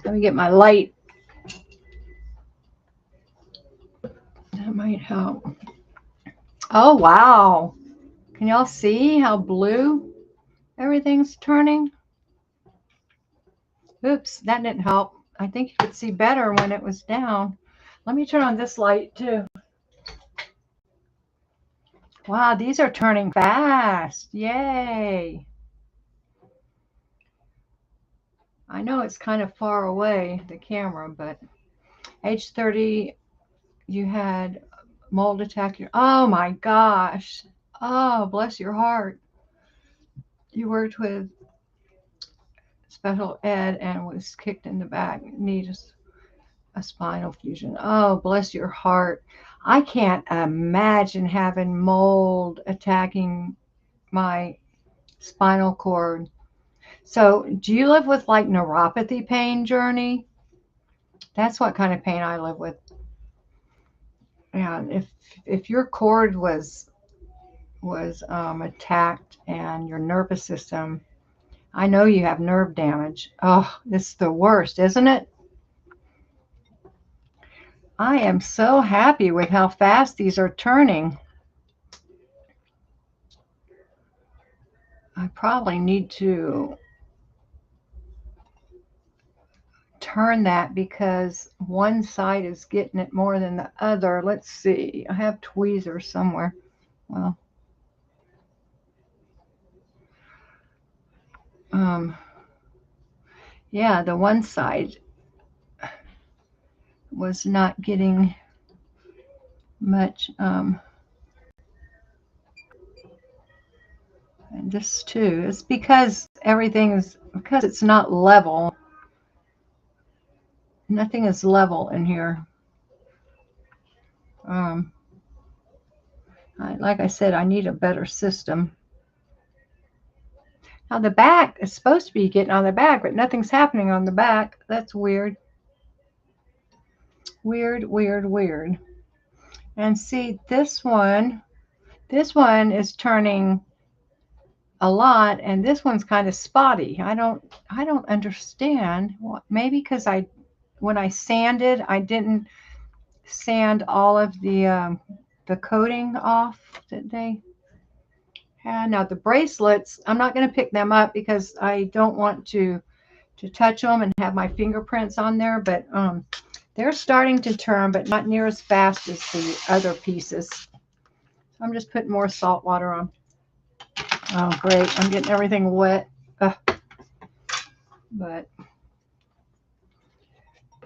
Let me get my light. That might help. Oh, wow. Can y'all see how blue everything's turning? Oops, that didn't help. I think you could see better when it was down. Let me turn on this light too. Wow, these are turning fast. Yay. I know it's kind of far away, the camera, but age 30, you had mold attack. Oh my gosh. Oh, bless your heart. You worked with special ed and was kicked in the back. Needs a spinal fusion. Oh, bless your heart. I can't imagine having mold attacking my spinal cord. So, do you live with like neuropathy pain, Journey? That's what kind of pain I live with. And if your cord was attacked and your nervous system, I know you have nerve damage. Oh, it's the worst, isn't it? I am so happy with how fast these are turning. I probably need to turn that because one side is getting it more than the other. Let's see. I have tweezers somewhere. Well, yeah, the one side was not getting much. And this too. It's because because it's not level. Nothing is level in here. Like I said, I need a better system. Now the back is supposed to be getting on the back, but nothing's happening on the back. That's weird. Weird, weird, weird. And see, this one is turning a lot, and this one's kind of spotty. I don't understand. Maybe because when I sanded, I didn't sand all of the coating off that they had. Now the bracelets, I'm not going to pick them up because I don't want to touch them and have my fingerprints on there, but they're starting to turn, but not near as fast as the other pieces. I'm just putting more salt water on. Oh, great. I'm getting everything wet. But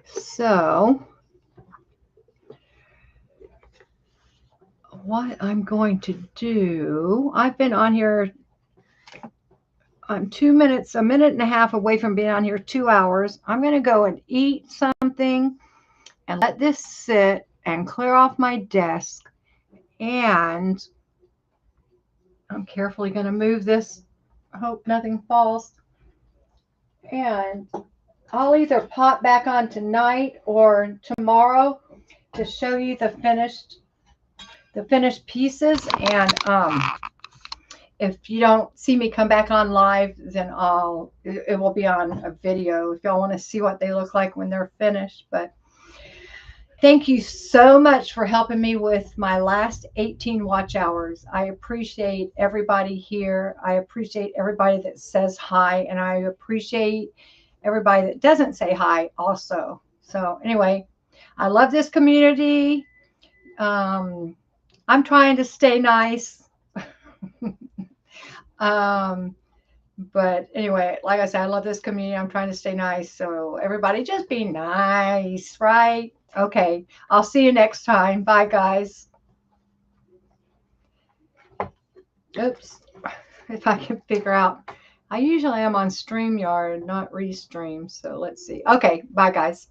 so what I'm going to do, I've been on here, I'm 2 minutes, a minute and a half away from being on here 2 hours. I'm going to go and eat something and let this sit and clear off my desk. And I'm carefully going to move this. I hope nothing falls. And I'll either pop back on tonight or tomorrow to show you the finished pieces. And if you don't see me come back on live, then it will be on a video if y'all want to see what they look like when they're finished. But thank you so much for helping me with my last 18 watch hours. I appreciate everybody here. I appreciate everybody that says hi, and I appreciate everybody that doesn't say hi also. So anyway, I love this community. I'm trying to stay nice. But anyway, like I said, I love this community. I'm trying to stay nice. So everybody just be nice, right? Okay. I'll see you next time. Bye, guys. Oops. If I can figure out. I usually am on StreamYard, not Restream. So let's see. Okay. Bye, guys.